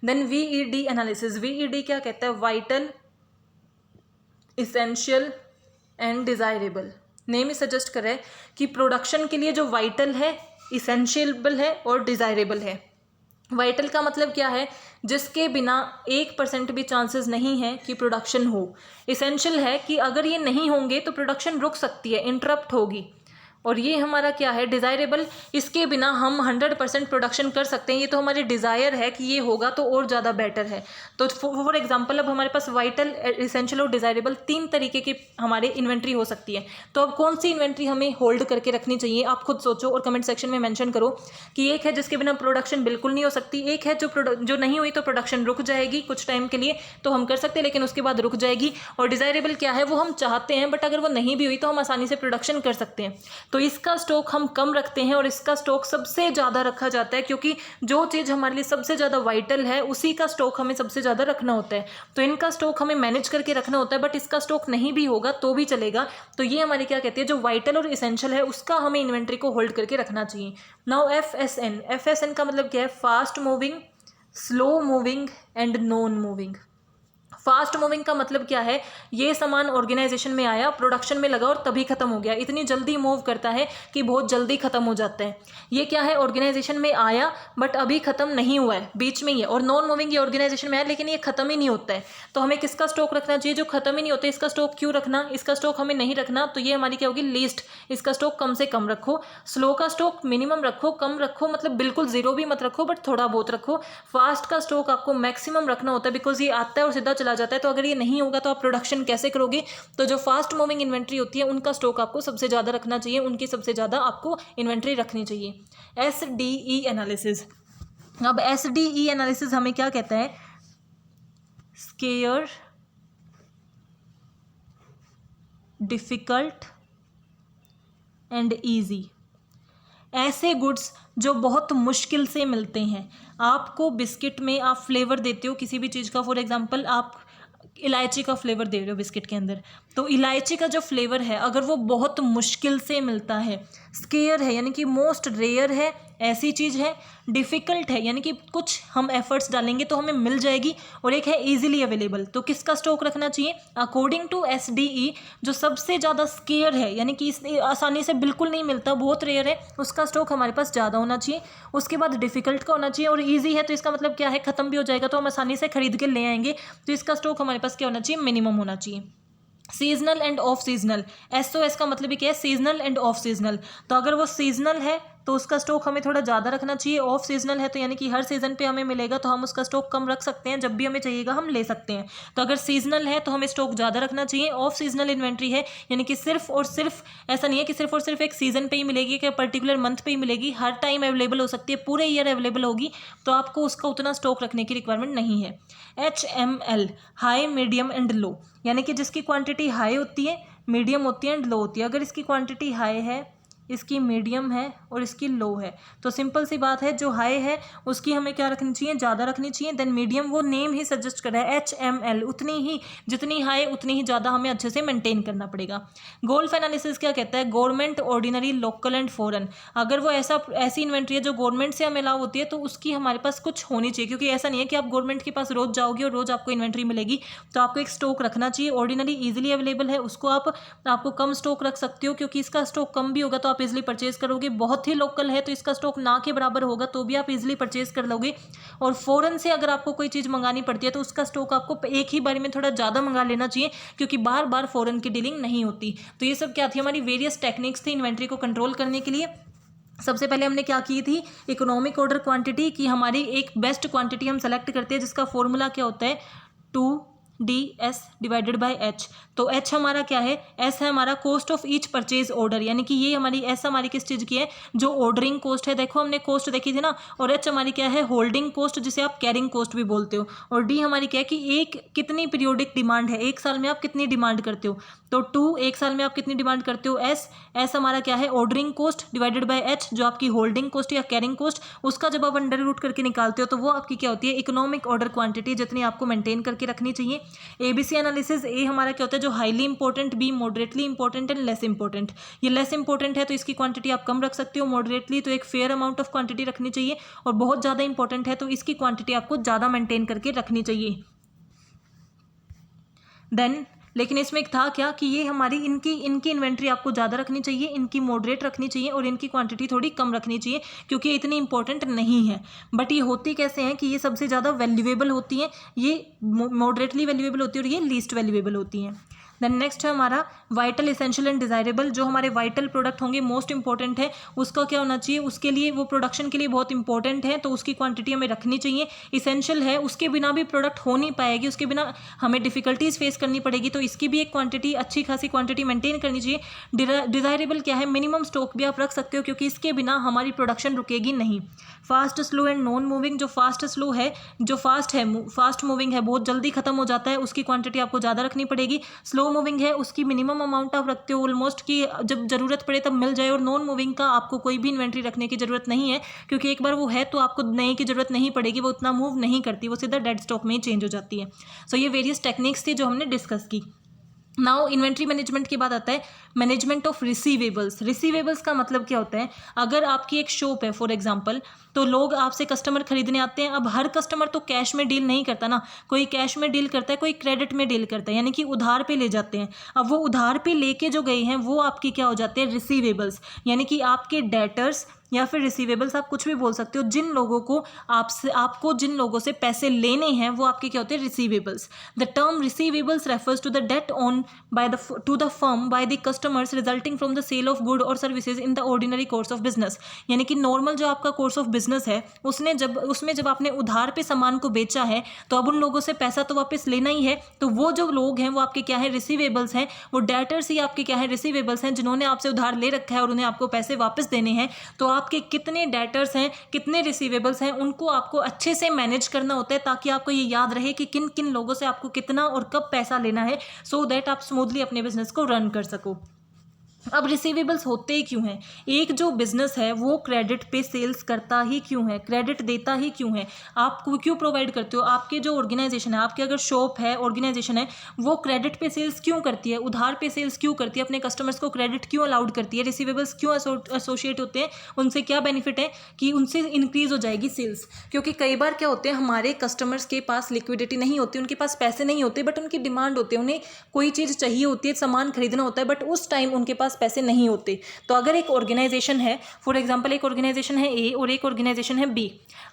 देन VED एनालिसिस, VED क्या कहता है, vital, essential and desirable. Name he suggest कर रहा है कि प्रोडक्शन के लिए जो वाइटल है, इसेंशियबल है और डिज़ायरेबल है। वाइटल का मतलब क्या है, जिसके बिना 1% भी चांसेस नहीं है कि प्रोडक्शन हो। इसेंशियल है कि अगर ये नहीं होंगे तो प्रोडक्शन रुक सकती है, इंटरप्ट होगी। और ये हमारा क्या है, डिज़ायरेबल, इसके बिना हम 100% प्रोडक्शन कर सकते हैं, ये तो हमारी डिज़ायर है कि ये होगा तो और ज़्यादा बेटर है। तो फॉर एग्जांपल अब हमारे पास वाइटल, इसेंशियल और डिज़ायरेबल 3 तरीके की हमारे इन्वेंट्री हो सकती है। तो अब कौन सी इन्वेंट्री हमें होल्ड करके रखनी चाहिए, आप खुद सोचो और कमेंट सेक्शन में मेंशन करो कि एक है जिसके बिना प्रोडक्शन बिल्कुल नहीं हो सकती, एक है जो नहीं हुई तो प्रोडक्शन रुक जाएगी कुछ टाइम के लिए, तो हम कर सकते हैं लेकिन उसके बाद रुक जाएगी, और डिज़ायरेबल क्या है, वो हम चाहते हैं बट अगर वो नहीं भी हुई तो हम आसानी से प्रोडक्शन कर सकते हैं। तो इसका स्टॉक हम कम रखते हैं और इसका स्टॉक सबसे ज़्यादा रखा जाता है, क्योंकि जो चीज़ हमारे लिए सबसे ज़्यादा वाइटल है उसी का स्टॉक हमें सबसे ज़्यादा रखना होता है। तो इनका स्टॉक हमें मैनेज करके रखना होता है, बट इसका स्टॉक नहीं भी होगा तो भी चलेगा। तो ये हमारी क्या कहती है, जो वाइटल और इसेंशियल है उसका हमें इन्वेंट्री को होल्ड करके रखना चाहिए। नाउ FSN का मतलब क्या है, fast moving, slow moving and non moving. Fast moving का मतलब क्या है, ये सामान ऑर्गेनाइजेशन में आया, प्रोडक्शन में लगा और तभी खत्म हो गया, इतनी जल्दी मूव करता है कि बहुत जल्दी खत्म हो जाता है। ये क्या है, ऑर्गेनाइजेशन में आया बट अभी खत्म नहीं हुआ है, बीच में ही है। और नॉन मूविंग, ये ऑर्गेनाइजेशन में आया लेकिन ये खत्म ही नहीं होता है। तो हमें किसका स्टॉक रखना चाहिए, जो खत्म ही नहीं होता है, इसका स्टॉक क्यों रखना, इसका स्टॉक हमें नहीं रखना। तो ये हमारी क्या होगी, लीस्ट, इसका स्टॉक कम से कम रखो। स्लो का स्टॉक मिनिमम रखो, कम रखो, मतलब बिल्कुल जीरो भी मत रखो बट थोड़ा बहुत रखो। फास्ट का स्टॉक आपको मैक्सिमम रखना होता है, बिकॉज ये आता है और सीधा चला जाता है, तो अगर ये नहीं होगा तो आप प्रोडक्शन कैसे करोगे। तो जो फास्ट मूविंग इन्वेंट्री होती है उनका स्टॉक आपको सबसे ज़्यादा रखना चाहिए, उनकी सबसे ज़्यादा आपको इन्वेंट्री रखनी चाहिए। SDE एनालिसिस, अब SDE एनालिसिस हमें क्या कहता है, स्केयर, डिफिकल्ट एंड ईजी। ऐसे गुड्स जो बहुत मुश्किल से मिलते हैं। आपको बिस्किट में आप फ्लेवर देते हो किसी भी चीज़ का, फॉर एग्जांपल आप इलायची का फ्लेवर दे रहे हो बिस्किट के अंदर, तो इलायची का जो फ्लेवर है अगर वो बहुत मुश्किल से मिलता है, स्केयर है यानी कि मोस्ट रेयर है, ऐसी चीज़ है, डिफ़िकल्ट है यानी कि कुछ हम एफर्ट्स डालेंगे तो हमें मिल जाएगी, और एक है इजीली अवेलेबल। तो किसका स्टॉक रखना चाहिए, अकॉर्डिंग टू SDE जो सबसे ज़्यादा स्केयर है यानी कि इस आसानी से बिल्कुल नहीं मिलता, बहुत रेयर है, उसका स्टॉक हमारे पास ज़्यादा होना चाहिए। उसके बाद डिफ़िकल्ट का होना चाहिए, और ईजी है तो इसका मतलब क्या है, ख़त्म भी हो जाएगा तो हम आसानी से खरीद के ले आएंगे, तो इसका स्टॉक हमारे पास क्या होना चाहिए, मिनिमम होना चाहिए। Seasonal end of seasonal, SOS का मतलब ही क्या है, सीजनल एंड ऑफ सीजनल। तो अगर वो सीजनल है तो उसका स्टॉक हमें थोड़ा ज़्यादा रखना चाहिए, ऑफ सीजनल है तो यानी कि हर सीज़न पे हमें मिलेगा तो हम उसका स्टॉक कम रख सकते हैं, जब भी हमें चाहिएगा हम ले सकते हैं। तो अगर सीजनल है तो हमें स्टॉक ज़्यादा रखना चाहिए। ऑफ सीजनल इन्वेंट्री है यानी कि सिर्फ और सिर्फ, ऐसा नहीं है कि सिर्फ और सिर्फ एक सीज़न पे ही मिलेगी, कि पर्टिकुलर मंथ पे ही मिलेगी, हर टाइम अवेलेबल हो सकती है, पूरे ईयर अवेलेबल होगी, तो आपको उसका उतना स्टॉक रखने की रिक्वायरमेंट नहीं है। HML, high, medium and low, यानी कि जिसकी क्वांटिटी हाई होती है, मीडियम होती है एंड लो होती है। अगर इसकी क्वांटिटी हाई है, इसकी मीडियम है और इसकी लो है, तो सिंपल सी बात है, जो हाई है उसकी हमें क्या रखनी चाहिए, ज़्यादा रखनी चाहिए। देन मीडियम, वो नेम ही सजेस्ट कर रहा है, HML, उतनी ही, जितनी हाई उतनी ही ज़्यादा हमें अच्छे से मेंटेन करना पड़ेगा। गोल्फ एनालिसिस क्या कहता है, government, ordinary, local and foreign. अगर वो ऐसी इन्वेंट्री है जो गवर्नमेंट से हमें अलाउ होती है तो उसकी हमारे पास कुछ होनी चाहिए, क्योंकि ऐसा नहीं है कि आप गवर्नमेंट के पास रोज़ जाओगे और रोज़ आपको इन्वेंट्री मिलेगी, तो आपको एक स्टॉक रखना चाहिए। ऑर्डिनरी ईजिली अवेलेबल है, उसको आपको कम स्टॉक रख सकते हो, क्योंकि इसका स्टॉक कम भी होगा तो आप इजीली परचेज करोगे। बहुत ही लोकल है तो इसका स्टॉक ना के बराबर होगा तो भी आप इजीली परचेज कर लोगे। और फॉरेन से अगर आपको कोई चीज़ मंगानी पड़ती है तो उसका स्टॉक आपको एक ही बारी में थोड़ा ज़्यादा मंगा लेना चाहिए, क्योंकि बार बार फॉरेन की डीलिंग नहीं होती। तो ये सब क्या थी, हमारी वेरियस टेक्निक्स थी इन्वेंट्री को कंट्रोल करने के लिए। सबसे पहले हमने क्या की थी, इकोनॉमिक ऑर्डर क्वांटिटी की, हमारी एक बेस्ट क्वांटिटी हम सेलेक्ट करते हैं जिसका फॉर्मूला क्या होता है, 2 DS/H। तो H हमारा क्या है, S है हमारा cost of each purchase order, यानी कि ये हमारी S हमारी किस चीज़ की है, जो ऑर्डरिंग कॉस्ट है। देखो हमने कॉस्ट देखी थी ना, और H हमारी क्या है, होल्डिंग कॉस्ट, जिसे आप कैरिंग कॉस्ट भी बोलते हो। और D हमारी क्या है कि एक कितनी पीरियोडिक डिमांड है, एक साल में आप कितनी डिमांड करते हो। तो 2 एक साल में आप कितनी डिमांड करते हो। S हमारा क्या है, ordering cost divided by H, जो आपकी होल्डिंग कॉस्ट या कैरिंग कॉस्ट, उसका जब आप अंडर रूट करके निकालते हो तो वो आपकी क्या होती है, इकोनॉमिक ऑर्डर क्वांटिटी, जितनी आपको मेंटेन करके रखनी चाहिए। ABC एनालिसिस, A हमारा क्या होता है, जो highly important, B moderately important and less important. ये लेस इंपॉर्टेंट है तो इसकी क्वांटिटी आप कम रख सकते हो, मॉडरेटली तो एक फेयर अमाउंट ऑफ क्वांटिटी रखनी चाहिए, और बहुत ज़्यादा इंपॉर्टेंट है तो इसकी क्वांटिटी आपको ज़्यादा मेंटेन करके रखनी चाहिए। देन लेकिन इसमें एक था क्या कि ये हमारी इनकी इन्वेंट्री आपको ज़्यादा रखनी चाहिए, इनकी मॉडरेट रखनी चाहिए, और इनकी क्वांटिटी थोड़ी कम रखनी चाहिए, क्योंकि ये इतनी इंपॉर्टेंट नहीं है। बट ये होती कैसे हैं कि ये सबसे ज़्यादा वैल्यूएबल होती हैं, ये मॉडरेटली वैल्यूएबल होती है और ये लीस्ट वैल्यूएबल होती हैं। देन नेक्स्ट है हमारा वाइटल, एसेंशियल एंड डिज़ायरेबल। जो हमारे वाइटल प्रोडक्ट होंगे, मोस्ट इंपॉर्टेंट है, उसका क्या होना चाहिए, उसके लिए वो प्रोडक्शन के लिए बहुत इंपॉर्टेंट है, तो उसकी क्वांटिटी हमें रखनी चाहिए। इसेंशियल है, उसके बिना भी प्रोडक्ट हो नहीं पाएगी, उसके बिना हमें डिफिकल्टीज फेस करनी पड़ेगी, तो इसकी भी एक क्वांटिटी, अच्छी खासी क्वांटिटी मेंटेन करनी चाहिए। डिज़ायरेबल क्या है, मिनिमम स्टॉक भी आप रख सकते हो, क्योंकि इसके बिना हमारी प्रोडक्शन रुकेगी नहीं। Fast, slow and non moving. जो फास्ट स्लो है, जो फास्ट मूविंग है, बहुत जल्दी खत्म हो जाता है, उसकी क्वांटिटी आपको ज़्यादा रखनी पड़ेगी। स्लो मूविंग है, उसकी मिनिमम अमाउंट आप रखते हो ऑलमोस्ट, कि जब ज़रूरत पड़े तब मिल जाए। और नॉन मूविंग का आपको कोई भी इन्वेंट्री रखने की ज़रूरत नहीं है, क्योंकि एक बार वो है तो आपको नए की ज़रूरत नहीं पड़ेगी, वो उतना मूव नहीं करती, वो सीधा डेड स्टॉक में ही चेंज हो जाती है। सो ये वेरियस टेक्निक्स थी जो हमने डिस्कस की। नाउ इन्वेंट्री मैनेजमेंट के बाद आता है मैनेजमेंट ऑफ रिसीवेबल्स। रिसीवेबल्स का मतलब क्या होता है, अगर आपकी एक शॉप है फॉर एग्जांपल, तो लोग आपसे कस्टमर खरीदने आते हैं। अब हर कस्टमर तो कैश में डील नहीं करता ना, कोई कैश में डील करता है, कोई क्रेडिट में डील करता है, यानी कि उधार पे ले जाते हैं। अब वो उधार पे लेके जो गए हैं वो आपकी क्या हो जाते हैं, रिसीवेबल्स, यानी कि आपके डेटर्स या फिर रिसीवेबल्स, आप कुछ भी बोल सकते हो। जिन लोगों को आपको जिन लोगों से पैसे लेने हैं वो आपके क्या होते हैं, receivables. The term receivables refers to the debt on to the firm by the customers resulting from the sale of good और services in the ordinary course of business. यानी कि नॉर्मल जो आपका कोर्स ऑफ बिजनेस है, उसमें जब आपने उधार पे सामान को बेचा है, तो अब उन लोगों से पैसा तो वापस लेना ही है। तो वो जो लोग हैं वो आपके क्या है, रिसीवेबल्स हैं। वो डेटर्स ही आपके क्या है, रिसीवेबल्स हैं, जिन्होंने आपसे उधार ले रखा है और उन्हें आपको पैसे वापस देने हैं। तो आपके कितने डेटर्स हैं, कितने रिसीवेबल्स हैं, उनको आपको अच्छे से मैनेज करना होता है, ताकि आपको ये याद रहे कि किन किन लोगों से आपको कितना और कब पैसा लेना है, सो दैट आप स्मूथली अपने बिजनेस को रन कर सको। अब रिसीवेबल्स होते ही क्यों हैं, एक जो बिजनेस है वो क्रेडिट पे सेल्स करता ही क्यों है, क्रेडिट देता ही क्यों है, आप क्यों प्रोवाइड करते हो। आपके जो ऑर्गेनाइजेशन है, आपकी अगर शॉप है, ऑर्गेनाइजेशन है, वो क्रेडिट पे सेल्स क्यों करती है, उधार पे सेल्स क्यों करती है, अपने कस्टमर्स को क्रेडिट क्यों अलाउड करती है, रिसीवेबल्स क्यों एसोसिएट होते हैं, उनसे क्या बेनिफिट है कि उनसे इंक्रीज हो जाएगी सेल्स। क्योंकि कई बार क्या होते हैं, हमारे कस्टमर्स के पास लिक्विडिटी नहीं होती, उनके पास पैसे नहीं होते, बट उनकी डिमांड होती है, उन्हें कोई चीज़ चाहिए होती है, सामान खरीदना होता है, बट उस टाइम उनके पास पैसे नहीं होते। तो अगर एक ऑर्गेनाइजेशन है, फॉर एग्जांपल एक ऑर्गेनाइजेशन है ए और एक ऑर्गेनाइजेशन है बी,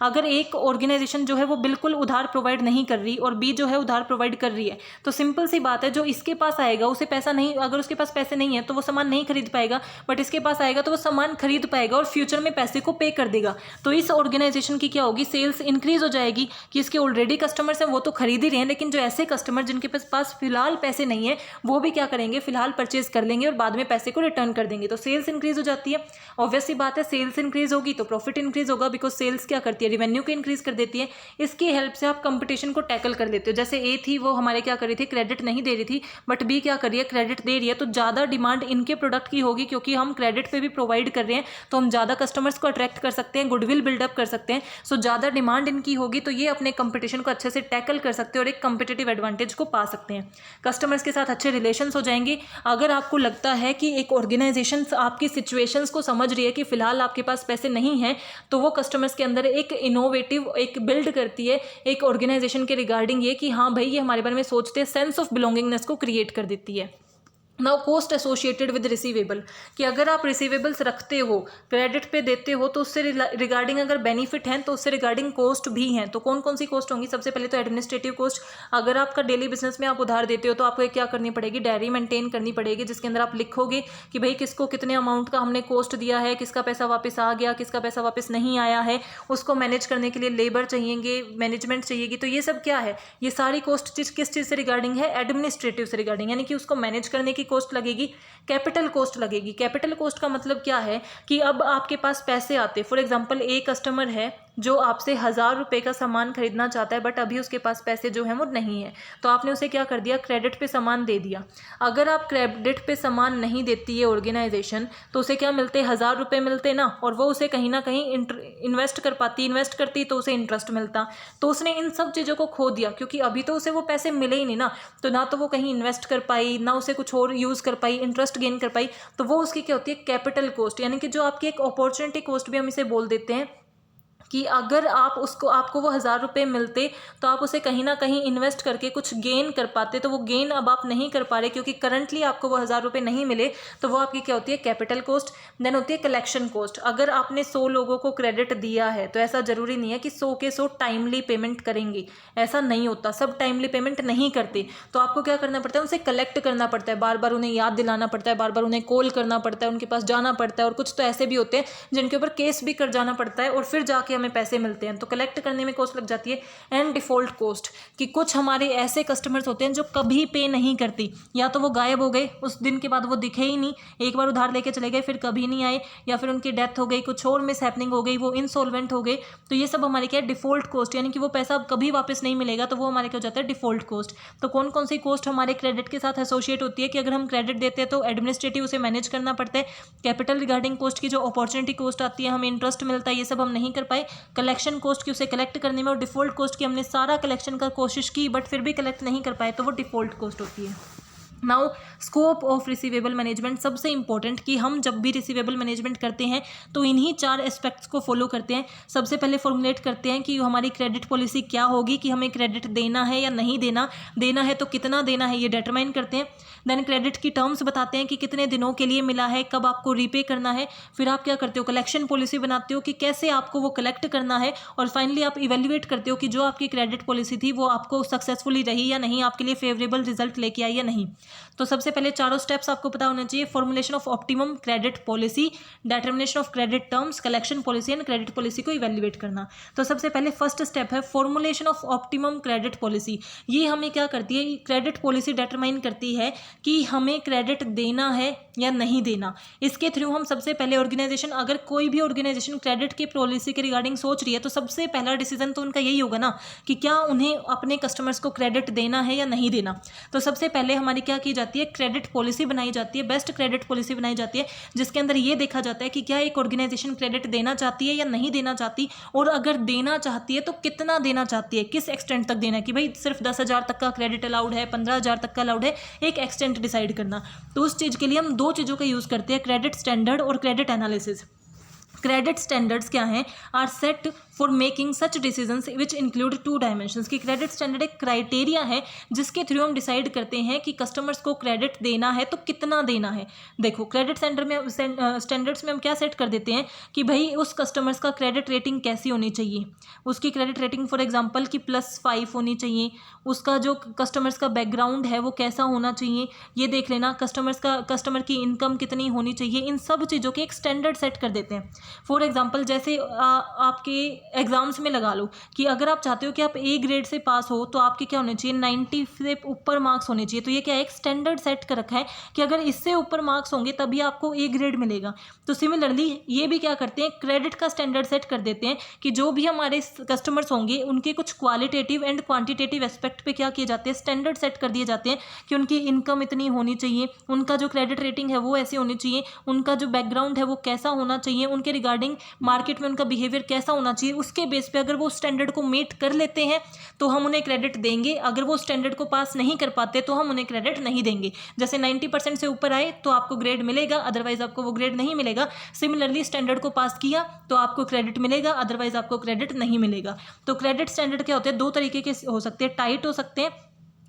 अगर एक ऑर्गेनाइजेशन जो है वो बिल्कुल उधार प्रोवाइड नहीं कर रही और बी जो है उधार प्रोवाइड कर रही है, तो सिंपल सी बात है, जो इसके पास आएगा उसे पैसा नहीं, अगर उसके पास पैसे नहीं है तो वो सामान नहीं खरीद पाएगा, बट इसके पास आएगा तो वो सामान खरीद पाएगा और फ्यूचर में पैसे को पे कर देगा। तो इस ऑर्गेनाइजेशन की क्या होगी, सेल्स इंक्रीज हो जाएगी, कि इसके ऑलरेडी कस्टमर्स हैं वो तो खरीद ही रहे हैं, लेकिन जो ऐसे कस्टमर जिनके पास फिलहाल पैसे नहीं है, वो भी क्या करेंगे, फिलहाल परचेज कर लेंगे और बाद में पैसे को रिटर्न कर देंगे। तो सेल्स इंक्रीज हो जाती है। ऑब्वियस सी बात है, सेल्स इंक्रीज होगी तो प्रॉफिट इंक्रीज होगा, बिकॉज सेल्स क्या करती है, रेवेन्यू को इंक्रीज कर देती है। इसकी हेल्प से आप कंपटीशन को टैकल कर लेते हो। जैसे ए थी, वो हमारे क्या कर रही थी, क्रेडिट नहीं दे रही थी, बट बी क्या कर रही है, क्रेडिट दे रही है, तो ज़्यादा डिमांड इनके प्रोडक्ट की होगी, क्योंकि हम क्रेडिट पे भी प्रोवाइड कर रहे हैं, तो हम ज़्यादा कस्टमर्स को अट्रैक्ट कर सकते हैं, गुडविल बिल्डअप कर सकते हैं। सो ज़्यादा डिमांड इनकी होगी, तो ये अपने कंपटीशन को अच्छे से टैकल कर सकते हैं और एक कंपिटेटिव एडवांटेज को पा सकते हैं। कस्टमर्स के साथ अच्छे रिलेशंस हो जाएंगे। अगर आपको लगता है कि एक ऑर्गेनाइजेशन आपकी सिचुएशंस को समझ रही है कि फिलहाल आपके पास पैसे नहीं हैं, तो वो कस्टमर्स के अंदर एक इनोवेटिव एक बिल्ड करती है एक ऑर्गेनाइजेशन के रिगार्डिंग, ये कि हाँ भाई ये हमारे बारे में सोचते हैं, सेंस ऑफ बिलोंगिंगनेस को क्रिएट कर देती है। Now cost associated with receivable, कि अगर आप रिसीवेबल्स रखते हो, क्रेडिट पे देते हो, तो उससे रिगार्डिंग अगर बेनिफिट हैं तो उससे रिगार्डिंग कॉस्ट भी हैं। तो कौन कौन सी कॉस्ट होंगी? सबसे पहले तो एडमिनिस्ट्रेटिव कॉस्ट। अगर आपका डेली बिजनेस में आप उधार देते हो तो आपको क्या करनी पड़ेगी? डायरी मेंटेन करनी पड़ेगी, जिसके अंदर आप लिखोगे कि भाई किसको कितने अमाउंट का हमने कॉस्ट दिया है, किसका पैसा वापस आ गया, किसका पैसा वापस नहीं आया है। उसको मैनेज करने के लिए लेबर चाहिएंगे, मैनेजमेंट चाहिएगी। तो ये सब क्या है? ये सारी कॉस्ट किस चीज़ से रिगार्डिंग है? एडमिनिस्ट्रेटिव से रिगार्डिंग, यानी कि उसको मैनेज करने की कॉस्ट लगेगी, कैपिटल कॉस्ट लगेगी। कैपिटल कॉस्ट का मतलब क्या है कि अब आपके पास पैसे आते, फॉर एग्जांपल एक कस्टमर है जो आपसे 1000 रुपये का सामान खरीदना चाहता है, बट अभी उसके पास पैसे जो हैं वो नहीं है, तो आपने उसे क्या कर दिया? क्रेडिट पे सामान दे दिया। अगर आप क्रेडिट पे सामान नहीं देती है ऑर्गेनाइजेशन, तो उसे क्या मिलते? 1000 रुपये मिलते ना, और वो उसे कहीं ना कहीं इन्वेस्ट कर पाती, इन्वेस्ट करती तो उसे इंटरेस्ट मिलता। तो उसने इन सब चीज़ों को खो दिया, क्योंकि अभी तो उसे वो पैसे मिले ही नहीं ना, तो ना तो वो कहीं इन्वेस्ट कर पाई, ना उसे कुछ और यूज़ कर पाई, इंटरेस्ट गेन कर पाई। तो वो उसकी क्या होती है? कैपिटल कॉस्ट, यानी कि जो आपकी एक अपॉर्चुनिटी कॉस्ट भी हम इसे बोल देते हैं, कि अगर आप आपको वो 1000 रुपये मिलते तो आप उसे कहीं ना कहीं इन्वेस्ट करके कुछ गेन कर पाते, तो वो गेन अब आप नहीं कर पा रहे क्योंकि करंटली आपको वो 1000 रुपये नहीं मिले। तो वो आपकी क्या होती है? Capital cost. देन होती है कलेक्शन कॉस्ट। अगर आपने 100 लोगों को क्रेडिट दिया है तो ऐसा ज़रूरी नहीं है कि 100 के 100 टाइमली पेमेंट करेंगे, ऐसा नहीं होता, सब टाइमली पेमेंट नहीं करते। तो आपको क्या करना पड़ता है? उनसे कलेक्ट करना पड़ता है, बार बार उन्हें याद दिलाना पड़ता है, बार बार उन्हें कॉल करना पड़ता है, उनके पास जाना पड़ता है, और कुछ तो ऐसे भी होते हैं जिनके ऊपर केस भी कर जाना पड़ता है और फिर जाके हमें पैसे मिलते हैं। तो कलेक्ट करने में कॉस्ट लग जाती है। एंड डिफॉल्ट कॉस्ट, कि कुछ हमारे ऐसे कस्टमर्स होते हैं जो कभी पे नहीं करती, या तो वो गायब हो गए, उस दिन के बाद वो दिखे ही नहीं, एक बार उधार लेके चले गए फिर कभी नहीं आए, या फिर उनकी डेथ हो गई, कुछ और मिस हैपनिंग हो गई, वो इंसॉल्वेंट हो गए। तो ये सब हमारे क्या है? डिफॉल्ट कॉस्ट, यानी कि वो पैसा कभी वापस नहीं मिलेगा, तो वो हमारे क्या हो जाता है? Default cost. तो कौन कौन सी कॉस्ट हमारे क्रेडिट के साथ एसोसिएट होती है? कि अगर हम क्रेडिट देते हैं तो एडमिनिस्ट्रेटिव उसे मैनेज करना पड़ता है, कैपिटल रिगार्डिंग कॉस्ट की जो अपॉर्चुनिटी कॉस्ट आती है, हमें इंटरेस्ट मिलता है, ये सब हम नहीं कर पाए। कलेक्शन कॉस्ट की उसे कलेक्ट करने में, और डिफॉल्ट कॉस्ट की हमने सारा कलेक्शन का कोशिश की बट फिर भी कलेक्ट नहीं कर पाए, तो वो डिफॉल्ट कॉस्ट होती है। Now scope of receivable management, सबसे इंपॉर्टेंट कि हम जब भी रिसीवेबल मैनेजमेंट करते हैं तो इन्हीं 4 एस्पेक्ट्स को फॉलो करते हैं। सबसे पहले फॉर्मुलेट करते हैं कि हमारी क्रेडिट पॉलिसी क्या होगी, कि हमें क्रेडिट देना है या नहीं देना, देना है तो कितना देना है, ये डिटरमाइन करते हैं। देन क्रेडिट की टर्म्स बताते हैं कि कितने दिनों के लिए मिला है, कब आपको रीपे करना है। फिर आप क्या करते हो? कलेक्शन पॉलिसी बनाते हो कि कैसे आपको वो कलेक्ट करना है, और फाइनली आप इवेल्युएट करते हो कि जो आपकी क्रेडिट पॉलिसी थी वो आपको सक्सेसफुली रही या नहीं, आपके लिए फेवरेबल रिजल्ट लेके आई या नहीं। तो सबसे पहले चारों स्टेप्स आपको पता होना चाहिए। Formulation of optimum credit policy, determination of credit terms, collection policy and credit policy को इवेल्युएट करना। तो सबसे पहले फर्स्ट स्टेप है formulation of optimum credit policy. ये हमें क्या करती है? क्रेडिट पॉलिसी डिटरमाइन करती है कि हमें क्रेडिट देना है या नहीं देना। इसके थ्रू हम सबसे पहले ऑर्गेनाइजेशन, अगर कोई भी ऑर्गेनाइजेशन क्रेडिट की पॉलिसी के रिगार्डिंग सोच रही है तो सबसे पहला डिसीजन तो उनका यही होगा ना कि क्या उन्हें अपने कस्टमर्स को क्रेडिट देना है या नहीं देना। तो सबसे पहले हमारी क्या की जाती है? क्रेडिट पॉलिसी बनाई जाती है, बेस्ट क्रेडिट पॉलिसी बनाई जाती है, जिसके अंदर ये देखा जाता है कि क्या एक ऑर्गेनाइजेशन क्रेडिट देना चाहती है या नहीं देना चाहती, और अगर देना चाहती है तो कितना देना चाहती है, किस एक्सटेंट तक देना है, कि भाई सिर्फ 10,000 तक का क्रेडिट अलाउड है, 15,000 तक का अलाउड है, एक एक्सटेंट डिसाइड करना। तो उस चीज़ के लिए हम 2 चीज़ों का यूज़ करते हैं, क्रेडिट स्टैंडर्ड और क्रेडिट एनालिसिस। क्रेडिट स्टैंडर्ड्स क्या हैं? Are set for making such decisions which include 2 dimensions. की क्रेडिट स्टैंडर्ड एक क्राइटेरिया है जिसके थ्रू हम डिसाइड करते हैं कि कस्टमर्स को क्रेडिट देना है तो कितना देना है। देखो क्रेडिट स्टैंडर्ड्स में हम क्या सेट कर देते हैं कि भाई उस कस्टमर्स का क्रेडिट रेटिंग कैसी होनी चाहिए, उसकी क्रेडिट रेटिंग फॉर एग्जांपल की +5 होनी चाहिए, उसका जो कस्टमर्स का बैकग्राउंड है वो कैसा होना चाहिए, ये देख लेना, कस्टमर की इनकम कितनी होनी चाहिए, इन सब चीज़ों के एक स्टैंडर्ड सेट कर देते हैं। फॉर एग्जांपल जैसे आपके एग्जाम्स में लगा लो कि अगर आप चाहते हो कि आप ए ग्रेड से पास हो तो आपके क्या होने चाहिए? 90 से ऊपर मार्क्स होने चाहिए। तो ये क्या है? एक स्टैंडर्ड सेट कर रखा है कि अगर इससे ऊपर मार्क्स होंगे तभी आपको ए ग्रेड मिलेगा। तो सिमिलरली ये भी क्या करते हैं? क्रेडिट का स्टैंडर्ड सेट कर देते हैं कि जो भी हमारे कस्टमर्स होंगे उनके कुछ क्वालिटेटिव एंड क्वांटिटेटिव एस्पेक्ट पे क्या किए जाते हैं? स्टैंडर्ड सेट कर दिए जाते हैं कि उनकी इनकम इतनी होनी चाहिए, उनका जो क्रेडिट रेटिंग है वो ऐसी होनी चाहिए, उनका जो बैकग्राउंड है वो कैसा होना चाहिए, उनके रिगार्डिंग मार्केट में उनका बिहेवियर कैसा होना चाहिए। उसके बेस पे अगर वो स्टैंडर्ड को मीट कर लेते हैं तो हम उन्हें क्रेडिट देंगे, अगर वो स्टैंडर्ड को पास नहीं कर पाते तो हम उन्हें क्रेडिट नहीं देंगे। जैसे 90% से ऊपर आए तो आपको ग्रेड मिलेगा, अदरवाइज आपको वो ग्रेड नहीं मिलेगा। सिमिलरली स्टैंडर्ड को पास किया तो आपको क्रेडिट मिलेगा, अदरवाइज आपको क्रेडिट नहीं मिलेगा। तो क्रेडिट स्टैंडर्ड क्या होते हैं? 2 तरीके के हो सकते हैं, टाइट हो सकते हैं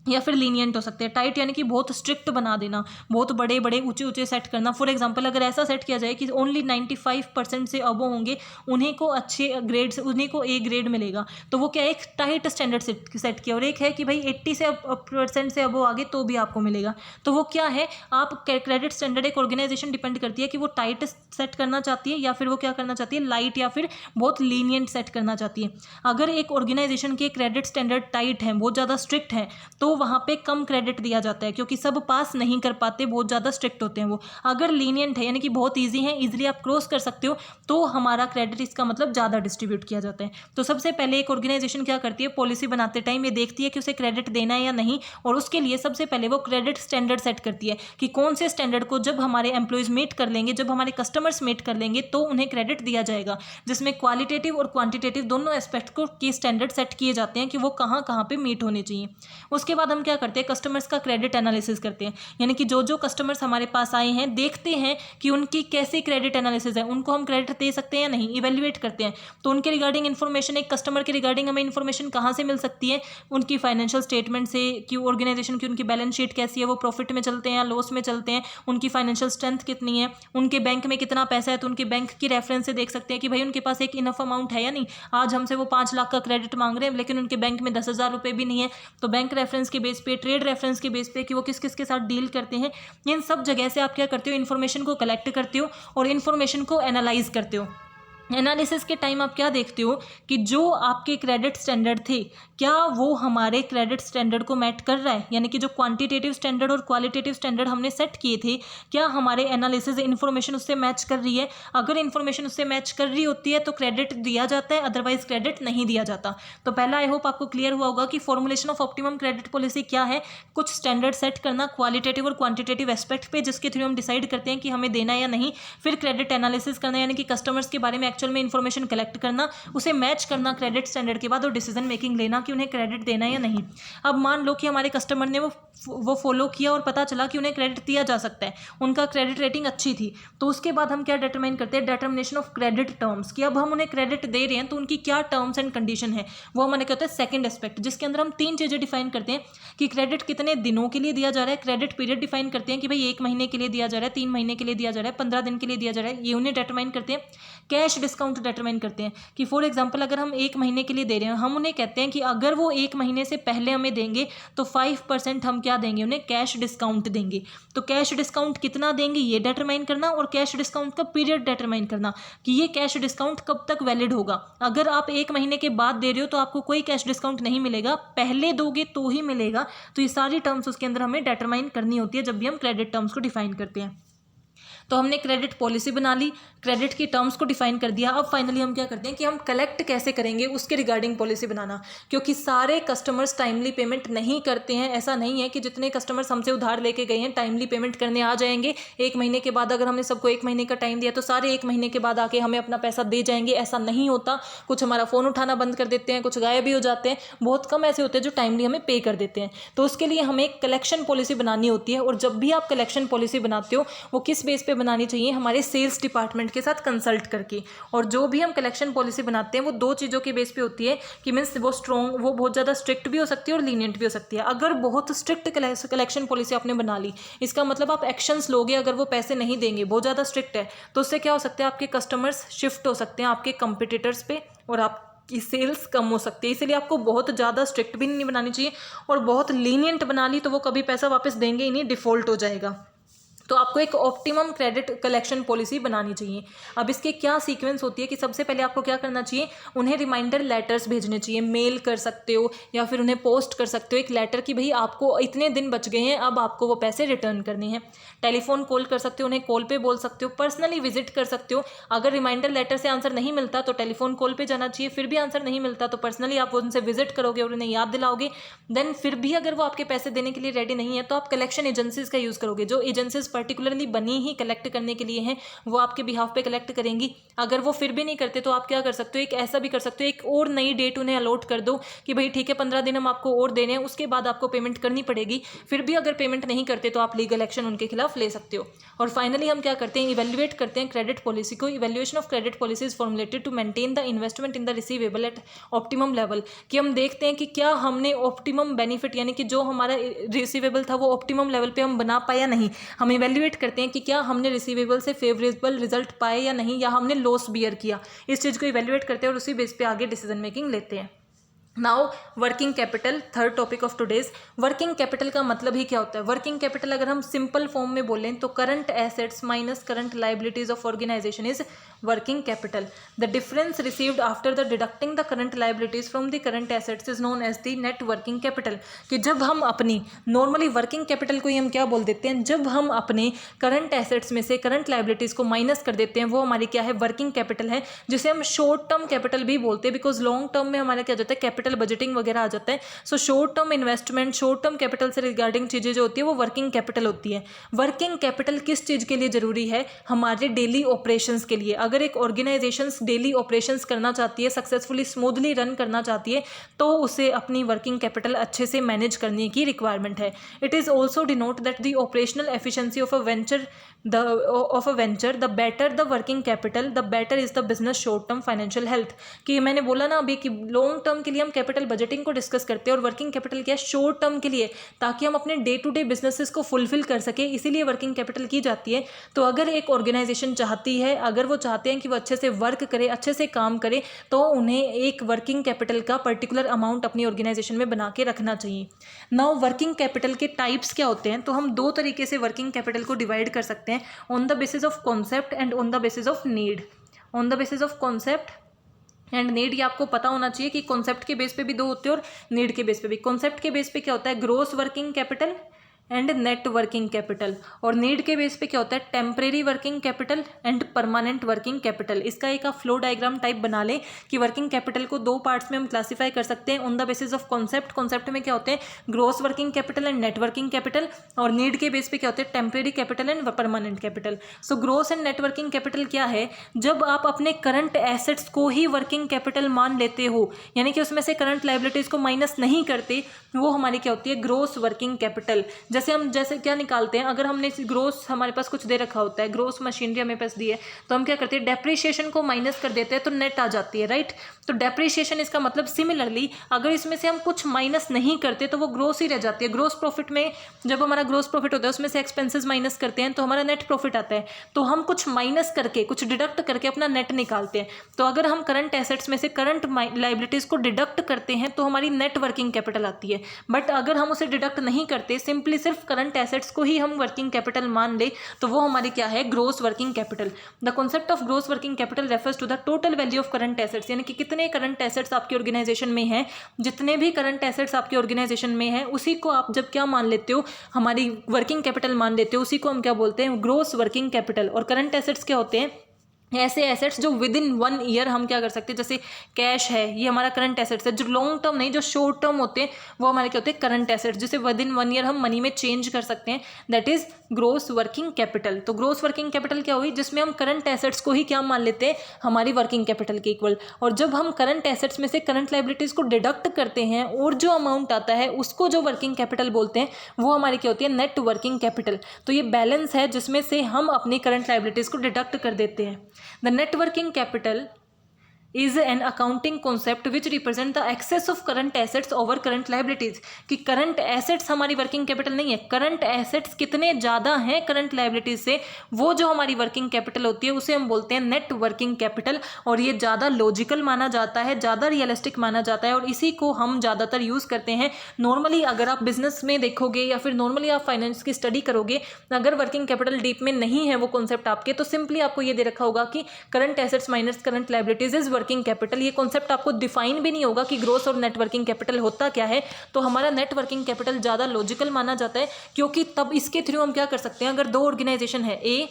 या फिर लीनियंट हो सकते हैं। टाइट यानी कि बहुत स्ट्रिक्ट बना देना, बहुत बड़े बड़े ऊंचे ऊंचे सेट करना। फॉर एग्जांपल अगर ऐसा सेट किया जाए कि ओनली 95% से अबो होंगे, उन्हीं को अच्छे ग्रेड्स, उन्हीं को ए ग्रेड मिलेगा, तो वो क्या एक टाइट स्टैंडर्ड सेट किया। और एक है कि भाई 80 से % से अबो आगे तो भी आपको मिलेगा, तो वो क्या है, आप क्रेडिट स्टैंडर्ड, एक ऑर्गेनाइजेशन डिपेंड करती है कि वो टाइट सेट करना चाहती है या फिर वो क्या करना चाहती है, लाइट या फिर बहुत लीनियंट सेट करना चाहती है। अगर एक ऑर्गेनाइजेशन के क्रेडिट स्टैंडर्ड टाइट है, बहुत ज़्यादा स्ट्रिक्ट है, तो वहाँ पे कम क्रेडिट दिया जाता है, क्योंकि सब पास नहीं कर पाते, बहुत ज़्यादा स्ट्रिक्ट होते हैं वो। अगर लीनियंट है यानी कि बहुत ईजी है, ईजिली आप क्रॉस कर सकते हो, तो हमारा क्रेडिट इसका मतलब ज़्यादा डिस्ट्रीब्यूट किया जाता है। तो सबसे पहले एक ऑर्गेनाइजेशन क्या करती है, पॉलिसी बनाते टाइम ये देखती है कि उसे क्रेडिट देना है या नहीं, और उसके लिए सबसे पहले वो क्रेडिट स्टैंडर्ड सेट करती है कि कौन से स्टैंडर्ड को जब हमारे एम्प्लॉयज़ मीट कर लेंगे, जब हमारे कस्टमर्स मीट कर लेंगे, तो उन्हें क्रेडिट दिया जाएगा, जिसमें क्वालिटेटिव और क्वांटिटेटिव दोनों एस्पेक्ट को के स्टैंडर्ड सेट किए जाते हैं कि वो कहाँ कहाँ पे मीट होने चाहिए। उसके बाद हम क्या करते हैं, कस्टमर्स का क्रेडिट एनालिसिस करते हैं, यानी कि जो जो कस्टमर्स हमारे पास आए हैं, देखते हैं कि उनकी कैसी क्रेडिट एनालिसिस है, उनको हम क्रेडिट दे सकते हैं या नहीं, इवेल्युएट करते हैं। तो उनके रिगार्डिंग इन्फॉर्मेशन, एक कस्टमर के रिगार्डिंग हमें इन्फॉर्मेशन कहाँ से मिल सकती है, उनकी फाइनेंशियल स्टेटमेंट से, कि ऑर्गेनाइजेशन की उनकी बैलेंस शीट कैसी है, वो प्रॉफिट में चलते हैं या लॉस में चलते हैं, उनकी फाइनेंशियल स्ट्रेंथ कितनी है, उनके बैंक में कितना पैसा है, तो उनके बैंक की रेफरेंस से देख सकते हैं कि भाई उनके पास एक इनफ अमाउंट है या नहीं। आज हमसे वो 5 लाख का क्रेडिट मांग रहे हैं, लेकिन उनके बैंक में 10,000 रुपये भी नहीं है, तो बैंक रेफरेंस के बेस पे, ट्रेड रेफरेंस के बेस पे कि वो किस किस के साथ डील करते हैं, इन सब जगह से आप क्या करते हो, इन्फॉर्मेशन को कलेक्ट करते हो और इन्फॉर्मेशन को एनालाइज करते हो। एनालिसिस के टाइम आप क्या देखते हो कि जो आपके क्रेडिट स्टैंडर्ड थे, क्या वो हमारे क्रेडिट स्टैंडर्ड को मैट कर रहा है, यानी कि जो क्वांटिटेटिव स्टैंडर्ड और क्वालिटेटिव स्टैंडर्ड हमने सेट किए थे, क्या हमारे एनालिसिस इन्फॉर्मेशन उससे मैच कर रही है। अगर इन्फॉर्मेशन उससे मैच कर रही होती है तो क्रेडिट दिया जाता है, अदरवाइज क्रेडिट नहीं दिया जाता। तो पहला आई होप आपको क्लियर हुआ होगा कि formulation of optimum credit policy क्या है, कुछ स्टैंडर्ड सेट करना क्वालिटेटिव और क्वांटिटेटिव एस्पेक्ट पे, जिसके थ्रू हम डिसाइड करते हैं कि हमें देना या नहीं। फिर क्रेडिट एनालिसिस करना, यानी कि कस्टमर्स के बारे में एक्चुअल में इन्फॉर्मेशन कलेक्ट करना, उसे मैच करना क्रेडिट स्टैंडर्ड के बाद और डिसीजन मेकिंग लेना कि उन्हें क्रेडिट देना या नहीं। अब मान लो कि हमारे कस्टमर ने वो फॉलो किया और पता चला कि उन्हें क्रेडिट दिया जा सकता है, उनका क्रेडिट रेटिंग अच्छी थी, तो उसके बाद हम क्या डिटरमाइन करते हैं, डिटर्मिनेशन ऑफ क्रेडिट टर्म्स, कि अब हम उन्हें क्रेडिट दे रहे हैं तो उनकी क्या टर्म्स एंड कंडीशन है, वो हमारे क्या होता है सेकंड एस्पेक्ट, जिसके अंदर हम 3 चीज़ें डिफाइन करते हैं कि क्रेडिट कितने दिनों के लिए दिया जा रहा है, क्रेडिट पीरियड डिफाइन करते हैं कि भाई 1 महीने के लिए दिया जा रहा है, 3 महीने के लिए दिया जा रहा है, 15 दिन के लिए दिया जा रहा है, ये उन्हें डिटरमाइन करते हैं। कैश डिस्काउंट डिटरमाइन करते हैं कि फॉर एग्जांपल अगर हम 1 महीने के लिए दे रहे हैं, हम उन्हें कहते हैं कि अगर वो 1 महीने से पहले हमें देंगे तो 5% हम क्या देंगे, उन्हें कैश डिस्काउंट देंगे। तो कैश डिस्काउंट कितना देंगे ये डिटरमाइन करना, और कैश डिस्काउंट का पीरियड डिटरमाइन करना कि ये कैश डिस्काउंट कब तक वैलिड होगा। अगर आप 1 महीने के बाद दे रहे हो तो आपको कोई कैश डिस्काउंट नहीं मिलेगा, पहले दोगे तो ही मिलेगा। तो ये सारी टर्म्स उसके अंदर हमें डिटरमाइन करनी होती है जब भी हम क्रेडिट टर्म्स को डिफाइन करते हैं। तो हमने क्रेडिट पॉलिसी बना ली, क्रेडिट की टर्म्स को डिफाइन कर दिया। अब फाइनली हम क्या करते हैं कि हम कलेक्ट कैसे करेंगे उसके रिगार्डिंग पॉलिसी बनाना, क्योंकि सारे कस्टमर्स टाइमली पेमेंट नहीं करते हैं। ऐसा नहीं है कि जितने कस्टमर्स हमसे उधार लेके गए हैं टाइमली पेमेंट करने आ जाएंगे 1 महीने के बाद। अगर हमने सबको 1 महीने का टाइम दिया तो सारे 1 महीने के बाद आके हमें अपना पैसा दे जाएंगे, ऐसा नहीं होता। कुछ हमारा फ़ोन उठाना बंद कर देते हैं, कुछ गायब भी हो जाते हैं, बहुत कम ऐसे होते हैं जो टाइमली हमें पे कर देते हैं। तो उसके लिए हमें एक कलेक्शन पॉलिसी बनानी होती है, और जब भी आप कलेक्शन पॉलिसी बनाते हो वो किस बेस पे बनानी चाहिए, हमारे सेल्स डिपार्टमेंट के साथ कंसल्ट करके। और जो भी हम कलेक्शन पॉलिसी बनाते हैं वो 2 चीज़ों के बेस पे होती है कि मीन्स वो स्ट्रॉन्ग, वो बहुत ज़्यादा स्ट्रिक्ट भी हो सकती है और लीनियंट भी हो सकती है। अगर बहुत स्ट्रिक्ट कलेक्शन पॉलिसी आपने बना ली, इसका मतलब आप एक्शंस लोगे, अगर वो पैसे नहीं देंगे, बहुत ज़्यादा स्ट्रिक्ट है, तो उससे क्या हो सकता है, आपके कस्टमर्स शिफ्ट हो सकते हैं आपके कंपिटिटर्स पे और आपकी सेल्स कम हो सकती है। इसलिए आपको बहुत ज़्यादा स्ट्रिक्ट भी नहीं बनानी चाहिए, और बहुत लीनियंट बना ली तो वो कभी पैसा वापस देंगे ही नहीं, डिफ़ॉल्ट हो जाएगा। तो आपको एक ऑप्टिमम क्रेडिट कलेक्शन पॉलिसी बनानी चाहिए। अब इसके क्या सीक्वेंस होती है कि सबसे पहले आपको क्या करना चाहिए, उन्हें रिमाइंडर लेटर्स भेजने चाहिए। मेल कर सकते हो या फिर उन्हें पोस्ट कर सकते हो एक लेटर कि भाई आपको इतने दिन बच गए हैं, अब आपको वो पैसे रिटर्न करने हैं। टेलीफोन कॉल कर सकते हो, उन्हें कॉल पे बोल सकते हो, पर्सनली विजिट कर सकते हो। अगर रिमाइंडर लेटर से आंसर नहीं मिलता तो टेलीफोन कॉल पे जाना चाहिए, फिर भी आंसर नहीं मिलता तो पर्सनली आप उनसे विजिट करोगे और उन्हें याद दिलाओगे। देन फिर भी अगर वो आपके पैसे देने के लिए रेडी नहीं है तो आप कलेक्शन एजेंसीज का यूज़ करोगे। जो एजेंसीज पर्टिकुलरली बनी ही कलेक्ट करने के लिए हैं, वो आपके बिहाफ पे कलेक्ट करेंगी। अगर वो फिर भी नहीं करते तो आप क्या कर सकते हो, एक ऐसा भी कर सकते हो, एक और नई डेट उन्हें अलॉट कर दो कि भाई ठीक है 15 दिन हम आपको और देने हैं, उसके बाद आपको पेमेंट करनी पड़ेगी। फिर भी अगर पेमेंट नहीं करते तो आप लीगल एक्शन उनके खिलाफ ले सकते हो। और फाइनली हम क्या करते हैं, इवेल्युएट करते हैं क्रेडिट पॉलिसी को। Evaluation of credit policy is formulated to maintain the investment in the receivable at optimum level, कि हम देखते हैं कि क्या हमने ऑप्टिमम बेनिफिट यानी कि जो हमारा रिसीवेबल था वो ऑप्टिमम लेवल पे हम बना पाया नहीं। हम इवेल्युएट करते हैं कि क्या हमने रिसीवेबल से फेवरेबल रिजल्ट पाए या नहीं, या हमने लॉस बियर किया। इस चीज़ को इवेल्युएट करते हैं और उसी बेस पे आगे डिसीजन मेकिंग लेते हैं। Now working capital, third topic of today's. Working capital का मतलब ही क्या होता है? वर्किंग कैपिटल अगर हम सिंपल फॉर्म में बोलें तो current assets minus current liabilities of organisation is working capital. The difference received after the deducting the current liabilities from the current assets is known as the net working capital. कि जब हम अपनी normally working capital को ही हम क्या बोल देते हैं, जब हम अपने करंट एसेट्स में से करंट लाइबिलिटीज को माइनस कर देते हैं वो हमारी क्या है, वर्किंग कैपिटल है, जिसे हम शॉर्ट टर्म कैपिटल भी बोलते हैं, बिकॉज लॉन्ग टर्म में हमारा क्या जाता है, कैपिटल बजटिंग वगैरह आ जाता है। So short term investment, short term capital से रिगार्डिंग चीज़ें जो होती है वो वर्किंग कैपिटल होती है। वर्किंग कैपिटल किस चीज़ के लिए जरूरी है? हमारे डेली ऑपरेशंस के लिए। अगर एक ऑर्गेनाइजेशन डेली ऑपरेशंस करना चाहती है, सक्सेसफुली स्मूथली रन करना चाहती है, तो उसे अपनी वर्किंग कैपिटल अच्छे से मैनेज करने की रिक्वायरमेंट है। It is also denote that the operational efficiency of a venture the better the working capital, the better is the business short term financial health। कि मैंने बोला ना अभी कि लॉन्ग टर्म के लिए हम कैपिटल बजटिंग को डिस्कस करते हैं और वर्किंग कैपिटल क्या है, शॉर्ट टर्म के लिए, ताकि हम अपने डे टू डे बिजनेसेस को फुलफिल कर सके, इसीलिए वर्किंग कैपिटल की जाती है। तो अगर एक ऑर्गेनाइजेशन चाहती है, अगर वो चाहते हैं कि वो अच्छे से वर्क करे, अच्छे से काम करे, तो उन्हें एक वर्किंग कैपिटल का पर्टिकुलर अमाउंट अपनी ऑर्गेनाइजेशन में बना के रखना चाहिए। नाउ वर्किंग कैपिटल के टाइप्स क्या होते हैं? तो हम दो तरीके से वर्किंग कैपिटल को डिवाइड कर सकते हैं, on the basis of concept and on the basis of need. On the basis of concept and need, ये आपको पता होना चाहिए कि कॉन्सेप्ट के बेस पे भी दो होते हैं और नीड के बेस पे भी। कॉन्सेप्ट के बेस पे क्या होता है, gross working capital and net working capital, और नीड के बेस पे क्या होता है, temporary working capital and permanent working capital. इसका एक आप फ्लो डायग्राम टाइप बना लें कि वर्किंग कैपिटल को दो पार्ट्स में हम क्लासीफाई कर सकते हैं। On the basis of concept, concept में क्या होते हैं, gross working capital and net working capital, और नीड के बेस पे क्या होते हैं, temporary capital and permanent capital. So gross and net working capital क्या है, जब आप अपने करंट एसेट्स को ही वर्किंग कैपिटल मान लेते हो, यानी कि उसमें से करंट लाइबिलिटीज को माइनस नहीं करते, वो हमारी क्या होती है, ग्रोस वर्किंग कैपिटल। जैसे क्या निकालते हैं, अगर हमने ग्रोस, हमारे पास कुछ दे रखा होता है, ग्रोस मशीनरी हमें पास दी है, तो हम क्या करते हैं, डेप्रिसिएशन को माइनस कर देते हैं तो नेट आ जाती है, राइट। तो डेप्रिसिएशन इसका मतलब सिमिलरली अगर इसमें से हम कुछ माइनस नहीं करते तो वो ग्रोस ही रह जाती है। ग्रोस प्रॉफिट में जब हमारा ग्रोस प्रॉफिट होता है उसमें से एक्सपेंसेस माइनस करते हैं तो हमारा नेट प्रॉफिट आता है। तो हम कुछ माइनस करके, कुछ डिडक्ट करके अपना नेट निकालते हैं। तो अगर हम करंट एसेट्स में से करंट लाइबिलिटीज को डिडक्ट करते हैं तो हमारी नेट वर्किंग कैपिटल आती है। बट अगर हम उसे डिडक्ट नहीं करते, सिंपली सिर्फ करंट एसेट्स को ही हम वर्किंग कैपिटल मान ले, तो वो हमारी क्या है, gross working capital. The concept of gross working capital refers to the total value of current assets, यानी कि कितने करंट एसेट्स आपकी ऑर्गेनाइजेशन में हैं, जितने भी करंट एसेट्स आपकी ऑर्गेनाइजेशन में हैं, उसी को आप जब क्या मान लेते हो, हमारी वर्किंग कैपिटल मान लेते हो, उसी को हम क्या बोलते हैं, ग्रोस वर्किंग कैपिटल। और करंट एसेट्स क्या होते हैं, ऐसे एसेट्स जो विद इन 1 ईयर हम क्या कर सकते हैं, जैसे कैश है, ये हमारा करंट एसेट्स है। जो लॉन्ग टर्म नहीं, जो शॉर्ट टर्म होते हैं, वो हमारे क्या होते हैं, करंट एसेट्स, जिसे विद इन 1 ईयर हम मनी में चेंज कर सकते हैं, that is gross working capital. तो ग्रोस वर्किंग कैपिटल क्या हुई, जिसमें हम करंट एसेट्स को ही क्या मान लेते हैं, हमारी वर्किंग कैपिटल के इक्वल। और जब हम करंट एसेट्स में से करंट लाइबिलिटीज को डिडक्ट करते हैं और जो अमाउंट आता है उसको जो वर्किंग कैपिटल बोलते हैं, वो हमारी क्या होती है, नेट वर्किंग कैपिटल। तो ये बैलेंस है जिसमें से हम अपनी करंट लाइबिलिटीज को डिडक्ट कर देते हैं। The net working capital is an accounting concept which represent the excess of current assets over current liabilities। कि current assets हमारी working capital नहीं है, current assets कितने ज़्यादा हैं current liabilities से, वो जो हमारी working capital होती है उसे हम बोलते हैं net working capital। और ये ज़्यादा logical माना जाता है, ज़्यादा realistic माना जाता है, और इसी को हम ज़्यादातर यूज़ करते हैं। नॉर्मली अगर आप बिजनेस में देखोगे या फिर नॉर्मली आप फाइनेंस की स्टडी करोगे, अगर वर्किंग कैपिटल डीप में नहीं है वो कॉन्सेप्ट आपके, तो सिंपली आपको ये दे रखा होगा कि current assets minus current liabilities is working capital. ये कॉन्सेप्ट आपको डिफाइन भी नहीं होगा कि ग्रोस और नेट वर्किंग कैपिटल होता क्या है। तो हमारा नेट वर्किंग कैपिटल ज़्यादा लॉजिकल माना जाता है, क्योंकि तब इसके थ्रू हम क्या कर सकते हैं, अगर दो ऑर्गेनाइजेशन है ए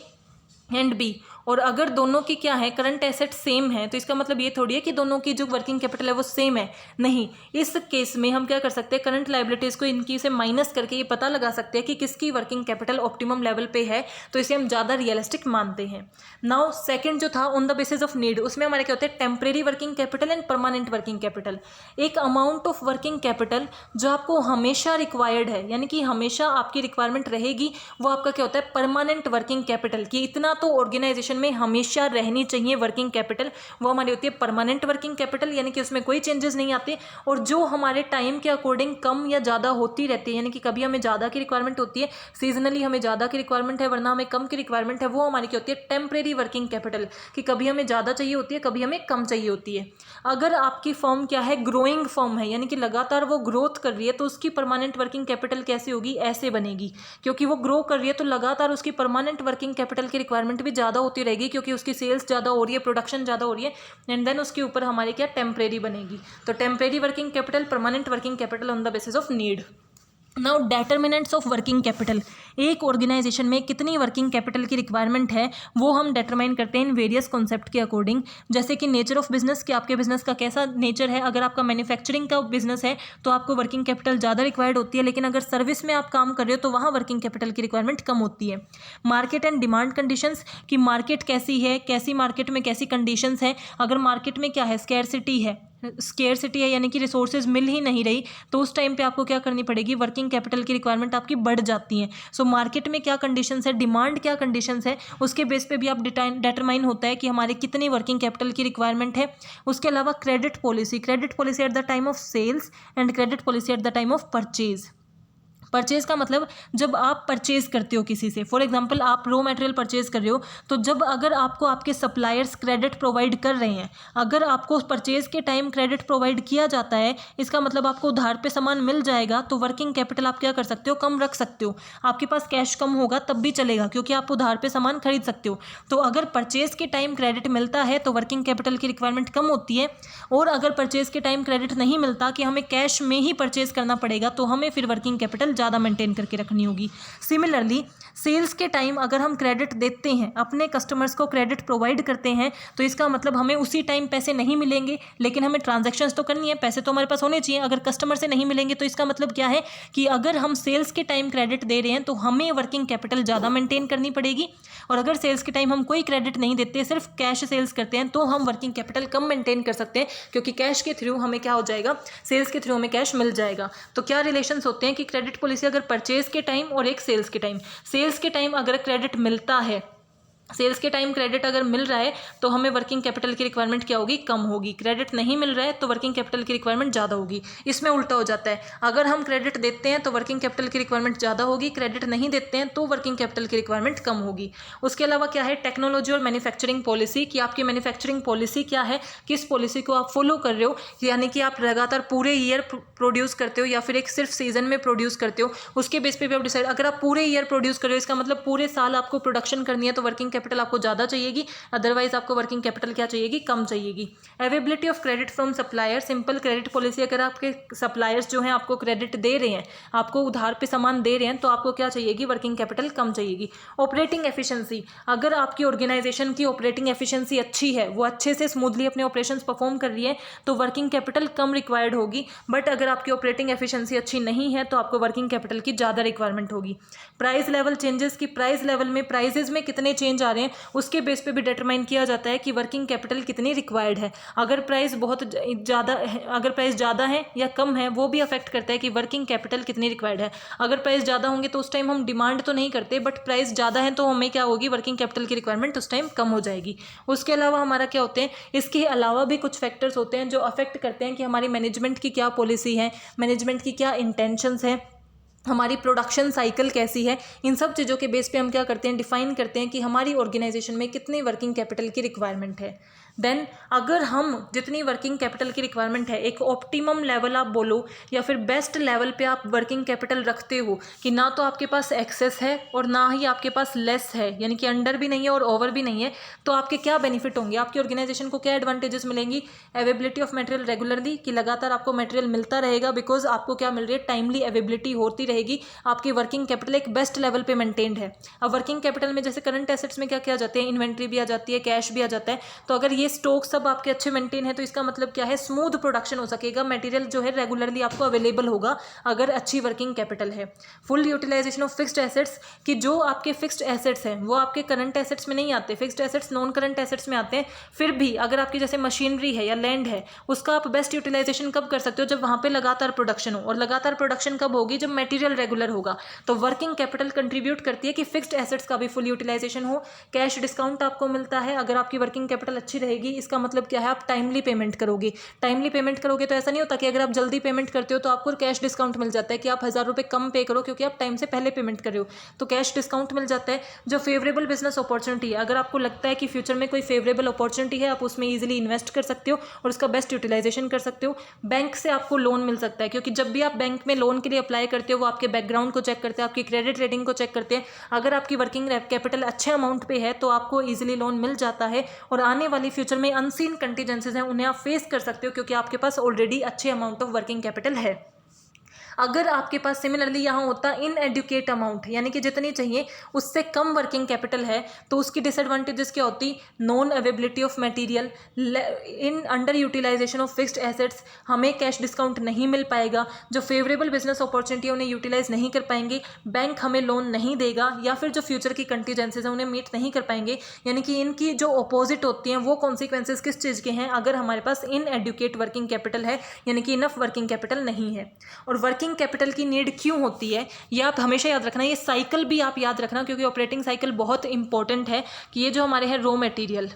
एंड बी, और अगर दोनों की क्या है, करंट एसेट सेम है, तो इसका मतलब ये थोड़ी है कि दोनों की जो वर्किंग कैपिटल है वो सेम है, नहीं। इस केस में हम क्या कर सकते हैं, करंट लायबिलिटीज को इनकी से माइनस करके ये पता लगा सकते हैं कि किसकी वर्किंग कैपिटल ऑप्टिमम लेवल पे है, तो इसे हम ज़्यादा रियलिस्टिक मानते हैं। नाउ सेकंड जो था on the basis of need, उसमें हमारे क्या होते हैं, temporary working capital and permanent working capital. एक अमाउंट ऑफ वर्किंग कैपिटल जो आपको हमेशा रिक्वायर्ड है, यानी कि हमेशा आपकी रिक्वायरमेंट रहेगी, वो आपका क्या होता है, परमानेंट वर्किंग कैपिटल, कि इतना तो ऑर्गेनाइजेशन में हमेशा रहनी चाहिए वर्किंग कैपिटल, वो हमारी होती है परमानेंट वर्किंग कैपिटल, यानी कि उसमें कोई चेंजेस नहीं आते, और जो हमारे टाइम के अकॉर्डिंग कम या ज़्यादा होती रहती है, यानी कि कभी हमें ज़्यादा की रिक्वायरमेंट होती है, सीजनली हमें ज़्यादा की रिक्वायरमेंट है, वरना हमें कम की रिक्वायरमेंट है, वो हमारी क्या होती है, टेम्परेरी वर्किंग कैपिटल, कि कभी हमें ज़्यादा चाहिए होती है, कभी हमें कम चाहिए होती है। अगर आपकी फर्म क्या है, ग्रोइंग फर्म है, यानी कि लगातार वो ग्रोथ कर रही है, तो उसकी परमानेंट वर्किंग कैपिटल कैसे होगी, ऐसे बनेगी, क्योंकि वो ग्रो कर रही है तो लगातार उसकी परमानेंट वर्किंग कैपिटल की रिक्वायरमेंट भी ज़्यादा होती रहेगी, क्योंकि उसकी सेल्स ज़्यादा हो रही है, प्रोडक्शन ज़्यादा हो रही है, एंड देन उसके ऊपर हमारी क्या, टेम्परेरी बनेगी। तो temporary working capital, permanent working capital on the basis of need. Now determinants of working capital, एक ऑर्गेनाइजेशन में कितनी वर्किंग कैपिटल की रिक्वायरमेंट है वो हम डिटरमाइन करते हैं इन वेरियस कॉन्सेप्ट के अकॉर्डिंग, जैसे कि नेचर ऑफ बिजनेस, कि आपके बिजनेस का कैसा नेचर है। अगर आपका मैन्युफैक्चरिंग का बिजनेस है तो आपको वर्किंग कैपिटल ज़्यादा रिक्वायर्ड होती है, लेकिन अगर सर्विस में आप काम कर रहे हो तो वहाँ वर्किंग कैपिटल की रिक्वायरमेंट कम होती है। मार्केट एंड डिमांड कंडीशंस, कि मार्केट कैसी है, कैसी मार्केट में कैसी कंडीशंस हैं। अगर मार्केट में क्या है, स्कैरसिटी है, यानी कि रिसोर्सेज मिल ही नहीं रही, तो उस टाइम पे आपको क्या करनी पड़ेगी, वर्किंग कैपिटल की रिक्वायरमेंट आपकी बढ़ जाती है। सो मार्केट में क्या कंडीशंस है, डिमांड क्या कंडीशंस है, उसके बेस पे भी आप डिटरमाइन होता है कि हमारे कितनी वर्किंग कैपिटल की रिक्वायरमेंट है। उसके अलावा credit policy at the time of sales and credit policy at the time of purchase. Purchase का मतलब जब आप परचेज करते हो किसी से, फॉर एग्जांपल आप रॉ मटेरियल परचेज कर रहे हो, तो जब अगर आपको आपके सप्लायर्स क्रेडिट प्रोवाइड कर रहे हैं, अगर आपको परचेज के टाइम क्रेडिट प्रोवाइड किया जाता है, इसका मतलब आपको उधार पे सामान मिल जाएगा, तो वर्किंग कैपिटल आप क्या कर सकते हो, कम रख सकते हो। आपके पास कैश कम होगा तब भी चलेगा, क्योंकि आप उधार पे सामान खरीद सकते हो। तो अगर परचेज के टाइम क्रेडिट मिलता है तो वर्किंग कैपिटल की रिक्वायरमेंट कम होती है, और अगर परचेज के टाइम क्रेडिट नहीं मिलता, कि हमें कैश में ही परचेज करना पड़ेगा, तो हमें फिर वर्किंग कैपिटल ज़्यादा मेंटेन करके रखनी होगी। सिमिलरली सेल्स के टाइम अगर हम क्रेडिट देते हैं, अपने कस्टमर्स को क्रेडिट प्रोवाइड करते हैं, तो इसका मतलब हमें उसी टाइम पैसे नहीं मिलेंगे, लेकिन हमें ट्रांजैक्शंस तो करनी है, पैसे तो हमारे पास होने चाहिए। अगर कस्टमर से नहीं मिलेंगे तो इसका मतलब क्या है कि अगर हम सेल्स के टाइम क्रेडिट दे रहे हैं तो हमें वर्किंग कैपिटल ज़्यादा मेंटेन करनी पड़ेगी, और अगर सेल्स के टाइम हम कोई क्रेडिट नहीं देते, सिर्फ कैश सेल्स करते हैं, तो हम वर्किंग कैपिटल कम मेंटेन कर सकते हैं, क्योंकि कैश के थ्रू हमें क्या हो जाएगा, सेल्स के थ्रू हमें कैश मिल जाएगा। तो क्या रिलेशंस होते हैं कि क्रेडिट पॉलिसी अगर परचेज के टाइम और एक सेल्स के टाइम, सेल्स के टाइम अगर क्रेडिट मिलता है, सेल्स के टाइम क्रेडिट अगर मिल रहा है तो हमें वर्किंग कैपिटल की रिक्वायरमेंट क्या होगी, कम होगी। क्रेडिट नहीं मिल रहा है तो वर्किंग कैपिटल की रिक्वायरमेंट ज़्यादा होगी। इसमें उल्टा हो जाता है, अगर हम क्रेडिट देते हैं तो वर्किंग कैपिटल की रिक्वायरमेंट ज़्यादा होगी, क्रेडिट नहीं देते हैं तो वर्किंग कैपिटल की रिक्वायरमेंट कम होगी। उसके अलावा क्या है, टेक्नोलॉजी और मैन्युफैक्चरिंग पॉलिसी, कि आपकी मैन्युफैक्चरिंग पॉलिसी क्या है, किस पॉलिसी को आप फॉलो कर रहे हो, यानी कि आप लगातार पूरे ईयर प्रोड्यूस करते हो या फिर एक सिर्फ सीजन में प्रोड्यूस करते हो, उसके बेस पे भी आप डिसाइड। अगर आप पूरे ईयर प्रोड्यूस कर रहे हो, इसका मतलब पूरे साल आपको प्रोडक्शन करनी है, तो वर्किंग कैपिटल आपको ज़्यादा चाहिएगी, अदरवाइज आपको वर्किंग कैपिटल क्या चाहिएगी, कम चाहिएगी। Availability of credit from supplier, simple credit policy, अगर आपके सप्लायर्स जो हैं आपको क्रेडिट दे रहे हैं, आपको उधार पे सामान दे रहे हैं, तो आपको क्या चाहिएगी, वर्किंग कैपिटल कम चाहिएगी। ऑपरेटिंग एफिशिएंसी, अगर आपकी ऑर्गेनाइजेशन की ऑपरेटिंग एफिशिएंसी अच्छी है, वो अच्छे से स्मूथली अपने ऑपरेशंस परफॉर्म कर रही है, तो वर्किंग कैपिटल कम रिक्वायर्ड होगी। बट अगर आपकी ऑपरेटिंग एफिशिएंसी अच्छी नहीं है तो आपको वर्किंग कैपिटल की ज़्यादा रिक्वायरमेंट होगी। प्राइस लेवल चेंजेस, की प्राइस लेवल में प्राइजेज में कितने चेंज आ रहे हैं, उसके बेस पे भी डिटरमाइन किया जाता है कि वर्किंग कैपिटल कितनी रिक्वायर्ड है। अगर प्राइस बहुत ज़्यादा है, अगर प्राइस ज़्यादा है या कम है, वो भी अफेक्ट करता है कि वर्किंग कैपिटल कितनी रिक्वायर्ड है। अगर प्राइस ज़्यादा होंगे तो उस टाइम हम डिमांड तो नहीं करते, बट प्राइस ज़्यादा है तो हमें क्या होगी, वर्किंग कैपिटल की रिक्वायरमेंट उस टाइम कम हो जाएगी। उसके अलावा हमारा क्या होते हैं, इसके अलावा भी कुछ फैक्टर्स होते हैं जो अफेक्ट करते हैं कि हमारी मैनेजमेंट की क्या पॉलिसी है, मैनेजमेंट की क्या इंटेंशंस है, हमारी प्रोडक्शन साइकिल कैसी है। इन सब चीज़ों के बेस पे हम क्या करते हैं, डिफाइन करते हैं कि हमारी ऑर्गेनाइजेशन में कितनी वर्किंग कैपिटल की रिक्वायरमेंट है। देन अगर हम जितनी वर्किंग कैपिटल की रिक्वायरमेंट है, एक ऑप्टिमम लेवल आप बोलो या फिर बेस्ट लेवल पे आप वर्किंग कैपिटल रखते हो कि ना तो आपके पास एक्सेस है और ना ही आपके पास लेस है, यानी कि अंडर भी नहीं है और ओवर भी नहीं है, तो आपके क्या बेनिफिट होंगे, आपकी ऑर्गेनाइजेशन को क्या एडवांटेजेस मिलेंगी? अवेबिलिटी ऑफ मटेरियल रेगुलरली, कि लगातार आपको मटेरियल मिलता रहेगा, बिकॉज आपको क्या मिल रही है, टाइमली अवेबिलिटी होती रहेगी, आपकी वर्किंग कैपिटल एक बेस्ट लेवल पे मेंटेन्ड है। अब वर्किंग कैपिटल में जैसे करंट एसेट्स में क्या क्या जाते हैं, इन्वेंट्री भी आ जाती है, कैश भी आ जाता है, तो अगर ये स्टॉक सब आपके अच्छे मेंटेन है तो इसका मतलब क्या है, स्मूथ प्रोडक्शन हो सकेगा, मटेरियल जो है रेगुलरली आपको अवेलेबल होगा अगर अच्छी वर्किंग कैपिटल है। Full utilisation of fixed assets, कि जो आपके फिक्स्ड एसेट्स हैं वो आपके करंट एसेट्स में नहीं आते, fixed assets non current assets में आते हैं, फिर भी अगर आपकी जैसे मशीनरी है या लैंड है उसका आप बेस्ट यूटिलाइजेशन कब कर सकते हो, जब वहाँ पे लगातार प्रोडक्शन हो, और लगातार प्रोडक्शन कब होगी, जब मटेरियल रेगुलर होगा। तो वर्किंग कैपिटल कंट्रीब्यूट करती है कि फिक्स्ड एसेट्स का भी फुल यूटिलाइजेशन हो। कैश डिस्काउंट आपको मिलता है अगर आपकी वर्किंग कैपिटल अच्छी रहेगी, इसका मतलब क्या है, आप टाइमली पेमेंट करोगे। टाइमली पेमेंट करोगे तो ऐसा नहीं होता कि अगर आप जल्दी पेमेंट करते हो तो आपको कैश डिस्काउंट मिल जाता है कि आप 1000 रुपये कम पे करो क्योंकि आप टाइम से पहले पेमेंट कर रहे हो, तो कैश डिस्काउंट मिल जाता है। जो फेवरेबल बिजनेस अपॉर्चुनिटी है, अगर आपको लगता है कि फ्यूचर में कोई फेवरेबल अपॉर्चुनिटी है, आप उसमें ईजिली इन्वेस्ट कर सकते हो और उसका बेस्ट यूटिलाइजेशन कर सकते हो। बैंक से आपको लोन मिल सकता है, क्योंकि जब भी आप बैंक में लोन के लिए अप्लाई करते हो वो आपके बैकग्राउंड को चेक करते हैं, आपकी क्रेडिट रेटिंग को चेक करते हैं। अगर आपकी वर्किंग कैपिटल अच्छे अमाउंट पे है तो आपको ईजिली लोन मिल जाता है, और आने वाली फ्यूचर में अनसीन कंटीजेंसीज हैं उन्हें आप फेस कर सकते हो क्योंकि आपके पास ऑलरेडी अच्छे अमाउंट ऑफ वर्किंग कैपिटल है। अगर आपके पास सिमिलरली यहाँ होता इनएडुकेट अमाउंट, यानी कि जितनी चाहिए उससे कम वर्किंग कैपिटल है, तो उसकी डिसएडवांटेजेस क्या होती, non availability of material, in under utilisation of fixed assets, हमें कैश डिस्काउंट नहीं मिल पाएगा, जो फेवरेबल बिजनेस अपॉर्चुनिटी है उन्हें यूटिलाइज नहीं कर पाएंगे, बैंक हमें लोन नहीं देगा, या फिर जो फ्यूचर की कंटीजेंसीज हैं उन्हें मीट नहीं कर पाएंगे। यानी कि इनकी जो अपोजिट होती हैं वो कॉन्सिक्वेंसेज किस चीज़ के हैं, अगर हमारे पास इनएडुकेट वर्किंग कैपिटल है, यानी कि इनफ वर्किंग कैपिटल नहीं है। और वर्किंग कैपिटल की नीड क्यों होती है, ये आप हमेशा याद रखना, ये साइकिल भी आप याद रखना, क्योंकि ऑपरेटिंग साइकिल बहुत इंपॉर्टेंट है कि ये जो हमारे हैं रॉ मटेरियल,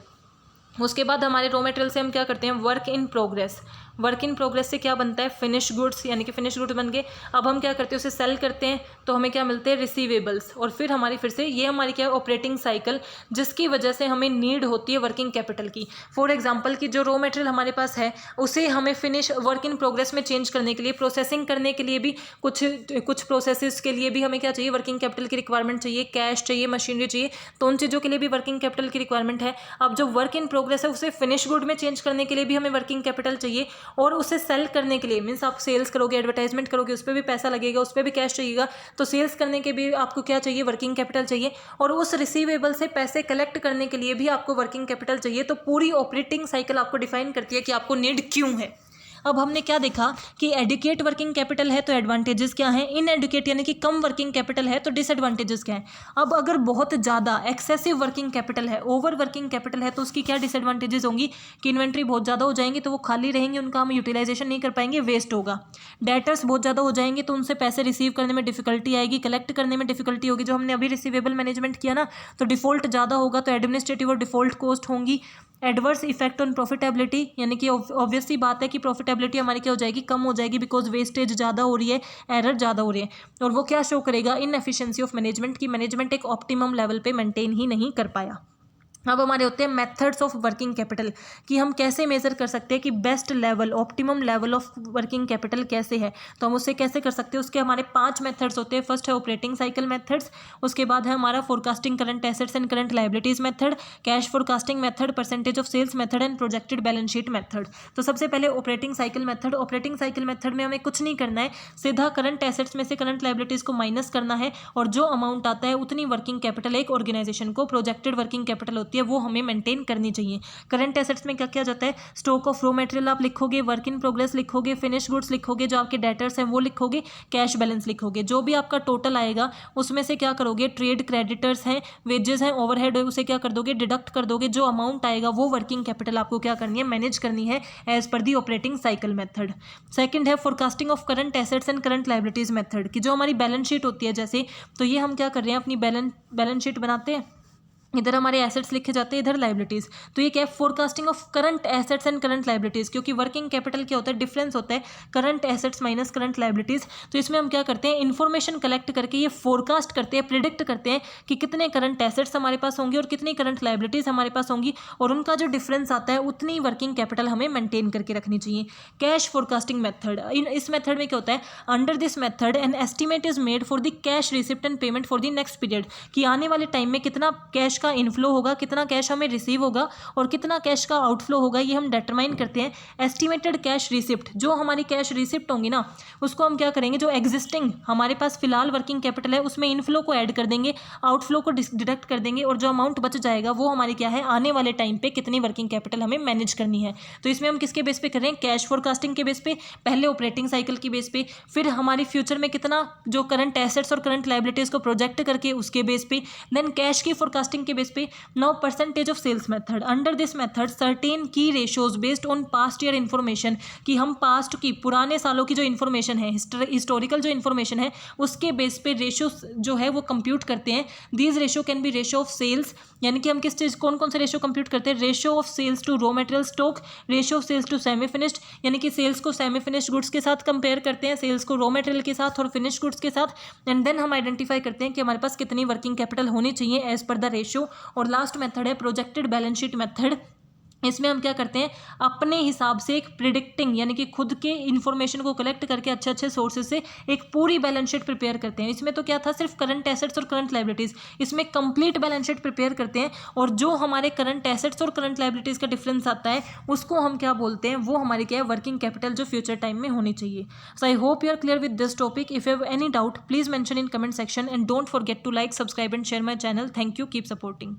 उसके बाद हमारे रॉ मटेरियल से हम क्या करते हैं, work in progress, work in progress से क्या बनता है, फिनिश गुड्स, यानी कि फिनिश गुड्स बन गए। अब हम क्या करते हैं, उसे सेल करते हैं तो हमें क्या मिलते हैं, रिसीवेबल्स, और फिर हमारी फिर से ये हमारी क्या है, ऑपरेटिंग साइकिल, जिसकी वजह से हमें नीड होती है वर्किंग कैपिटल की। फॉर एग्जांपल कि जो रॉ मटेरियल हमारे पास है उसे हमें फिनिश वर्क इन प्रोग्रेस में चेंज करने के लिए, प्रोसेसिंग करने के लिए भी कुछ प्रोसेसेस के लिए भी हमें क्या चाहिए, वर्किंग कैपिटल की रिक्वायरमेंट चाहिए, कैश चाहिए, मशीनरी चाहिए, तो उन चीज़ों के लिए भी वर्किंग कैपिटल की रिक्वायरमेंट है। अब जो वर्क इन प्रोग्रेस है उसे फिनिश गुड में चेंज करने के लिए भी हमें वर्किंग कैपिटल चाहिए, और उसे सेल करने के लिए, मीन्स आप सेल्स करोगे, एडवर्टाइजमेंट करोगे, उस पर भी पैसा लगेगा, उस पर भी कैश चाहिएगा, तो सेल्स करने के भी आपको क्या चाहिए, वर्किंग कैपिटल चाहिए, और उस रिसीवेबल से पैसे कलेक्ट करने के लिए भी आपको वर्किंग कैपिटल चाहिए। तो पूरी ऑपरेटिंग साइकिल आपको डिफाइन करती है कि आपको नीड क्यों है। अब हमने क्या देखा कि एडुकेट वर्किंग कैपिटल है तो एडवांटेजेस क्या हैं, इन एडुकेट यानी कि कम वर्किंग कैपिटल है तो डिसएडवांटेजेस क्या हैं। अब अगर बहुत ज़्यादा एक्सेसिव वर्किंग कैपिटल है, ओवर वर्किंग कैपिटल है, तो उसकी क्या डिसएडवांटेजेस होंगी कि इन्वेंट्री बहुत ज़्यादा हो जाएंगी तो वो खाली रहेंगे, उनका हम यूटिलाइजेशन नहीं कर पाएंगे, वेस्ट होगा। डेटर्स बहुत ज़्यादा हो जाएंगे तो उनसे पैसे रिसीव करने में डिफिकल्टी आएगी, कलेक्ट करने में डिफिकल्टी होगी, जो हमने अभी रिसीवेबल मैनेजमेंट किया ना, तो डिफॉल्ट ज़्यादा होगा तो एडमिनिस्ट्रेटिव और डिफॉल्ट कॉस्ट होंगी। एडवर्स इफेक्ट ऑन प्रॉफिटेबिलिटी, यानी कि ऑब्वियस सी बात है कि प्रॉफिटेबिलिटी हमारी क्या हो जाएगी, कम हो जाएगी, बिकॉज वेस्टेज ज़्यादा हो रही है, एरर ज़्यादा हो रही है, और वो क्या शो करेगा, इनएफिशिएंसी ऑफ मैनेजमेंट, की मैनेजमेंट एक ऑप्टिमम लेवल पे मेंटेन ही नहीं कर पाया। अब हमारे होते हैं मेथड्स ऑफ वर्किंग कैपिटल, कि हम कैसे मेजर कर सकते हैं कि best level, optimum level of working capital कैसे है, तो हम उससे कैसे कर सकते हैं। उसके हमारे 5 मेथड्स होते हैं। फर्स्ट है ऑपरेटिंग साइकिल मेथड्स, उसके बाद है हमारा forecasting current assets and current liabilities method, cash forecasting method, percentage of sales method and projected balance sheet method. तो सबसे पहले operating cycle method. Operating cycle method में हमें कुछ नहीं करना है, सीधा करंट एसेट्स में से करंट लाइबिलिटीज को माइनस करना है, और जो अमाउंट आता है उतनी वर्किंग कैपिटल एक ऑर्गेनाइजेशन को प्रोजेक्टेड वर्किंग कैपिटल होती है वो हमें मेंटेन करनी चाहिए। करंट एसेट्स में क्या क्या जाता है, स्टॉक ऑफ रॉ मटेरियल आप लिखोगे, वर्क इन प्रोग्रेस लिखोगे, फिनिश गुड्स लिखोगे, जो आपके डेटर्स हैं वो लिखोगे, कैश बैलेंस लिखोगे। जो भी आपका टोटल आएगा उसमें से क्या करोगे, ट्रेड क्रेडिटर्स हैं, वेजेस हैं, ओवरहेड है, उसे क्या कर दोगे, डिडक्ट कर दोगे। जो अमाउंट आएगा वो वर्किंग कैपिटल आपको क्या करनी है, मैनेज करनी है as per the operating cycle method. Second है forecasting of current assets and current liabilities method, की जो हमारी बैलेंस शीट होती है जैसे, तो ये हम क्या कर रहे हैं, अपनी बैलेंस शीट बनाते हैं, इधर हमारे एसेट्स लिखे जाते हैं, इधर लाइबिलिटीज़। तो ये क्या है, forecasting of current assets and current liabilities, क्योंकि वर्किंग कैपिटल क्या होता है, डिफरेंस होता है current assets minus current liabilities. तो इसमें हम क्या करते हैं, इन्फॉर्मेशन कलेक्ट करके ये फोरकास्ट करते हैं, प्रिडिक्ट करते हैं कि कितने करंट एसेट्स हमारे पास होंगे और कितनी करंट लाइबिलिटीज़ हमारे पास होंगी, और उनका जो डिफरेंस आता है उतनी वर्किंग कैपिटल हमें मेंटेन करके रखनी चाहिए। कैश फोरकास्टिंग मेथड, इस मेथड में क्या होता है, under this method an estimate is made for the cash receipt and payment for the next period, कि आने वाले टाइम में कितना कैश का इनफ्लो होगा, कितना कैश हमें रिसीव होगा और कितना कैश का आउटफ्लो होगा, ये हम डिटरमाइन करते हैं। एस्टिमेटेड कैश रिसिप्ट, जो हमारी कैश रिसिप्ट होंगी ना, उसको हम क्या करेंगे, जो एग्जिस्टिंग हमारे पास फिलहाल वर्किंग कैपिटल है उसमें इनफ्लो को ऐड कर देंगे, आउटफ्लो को डिडक्ट कर देंगे, और जो अमाउंट बच जाएगा वो हमारी क्या है, आने वाले टाइम पे कितनी वर्किंग कैपिटल हमें मैनेज करनी है। तो इसमें हम किसके बेस पे कर रहे हैं, कैश फोरकास्टिंग के बेस पे, पहले ऑपरेटिंग साइकिल की बेस पे, फिर हमारी फ्यूचर में कितना जो करंट एसेट्स और करंट लाइबिलिटीज को प्रोजेक्ट करके उसके बेस पे, देन कैश की फोरकास्टिंग के बेस पे। Now percentage of sales method, under this method certain की ratios based on past year information, कि हम पास्ट की पुराने सालों की जो इन्फॉर्मेशन है, हिस्टोरिकल जो इन्फॉर्मेशन है उसके बेस पे रेशियो जो है वो कंप्यूट करते हैं। These ratio can be ratio of sales, यानी कि हम किस चीज़ कौन कौन से रेशियो कंप्यूट करते हैं, ratio of sales to raw material stock, ratio of sales to semi finished, यानी कि सेल्स को सेमी फिनिश्ड गुड्स के साथ कंपेयर करते हैं, सेल्स को रॉ मटेरियल के साथ और फिनिश्ड गुड्स के साथ, एंड देन हम आइडेंटिफाई करते हैं कि हमारे पास कितनी वर्किंग कैपिटल होनी चाहिए एज पर द रेशियो। और लास्ट मेथड है प्रोजेक्टेड बैलेंस शीट मेथड। इसमें हम क्या करते हैं, अपने हिसाब से एक प्रिडिक्टिंग, यानी कि खुद के इन्फॉर्मेशन को कलेक्ट करके अच्छे अच्छे सोर्सेज से एक पूरी बैलेंस शीट प्रिपेयर करते हैं। इसमें तो क्या था, सिर्फ करंट एसेट्स और करंट लाइबिलिटीज़, इसमें कंप्लीट बैलेंस शीट प्रिपेयर करते हैं, और जो हमारे करंट एसेट्स और करंट लाइबिलिटीज़ का डिफरेंस आता है उसको हम क्या बोलते हैं, वो हमारी क्या है, वर्किंग कैपिटल जो फ्यूचर टाइम में होनी चाहिए। So I hope you are clear with this topic. If you have any doubt please mention in comment section and don't forget to like, subscribe and share my channel. Thank you, keep supporting.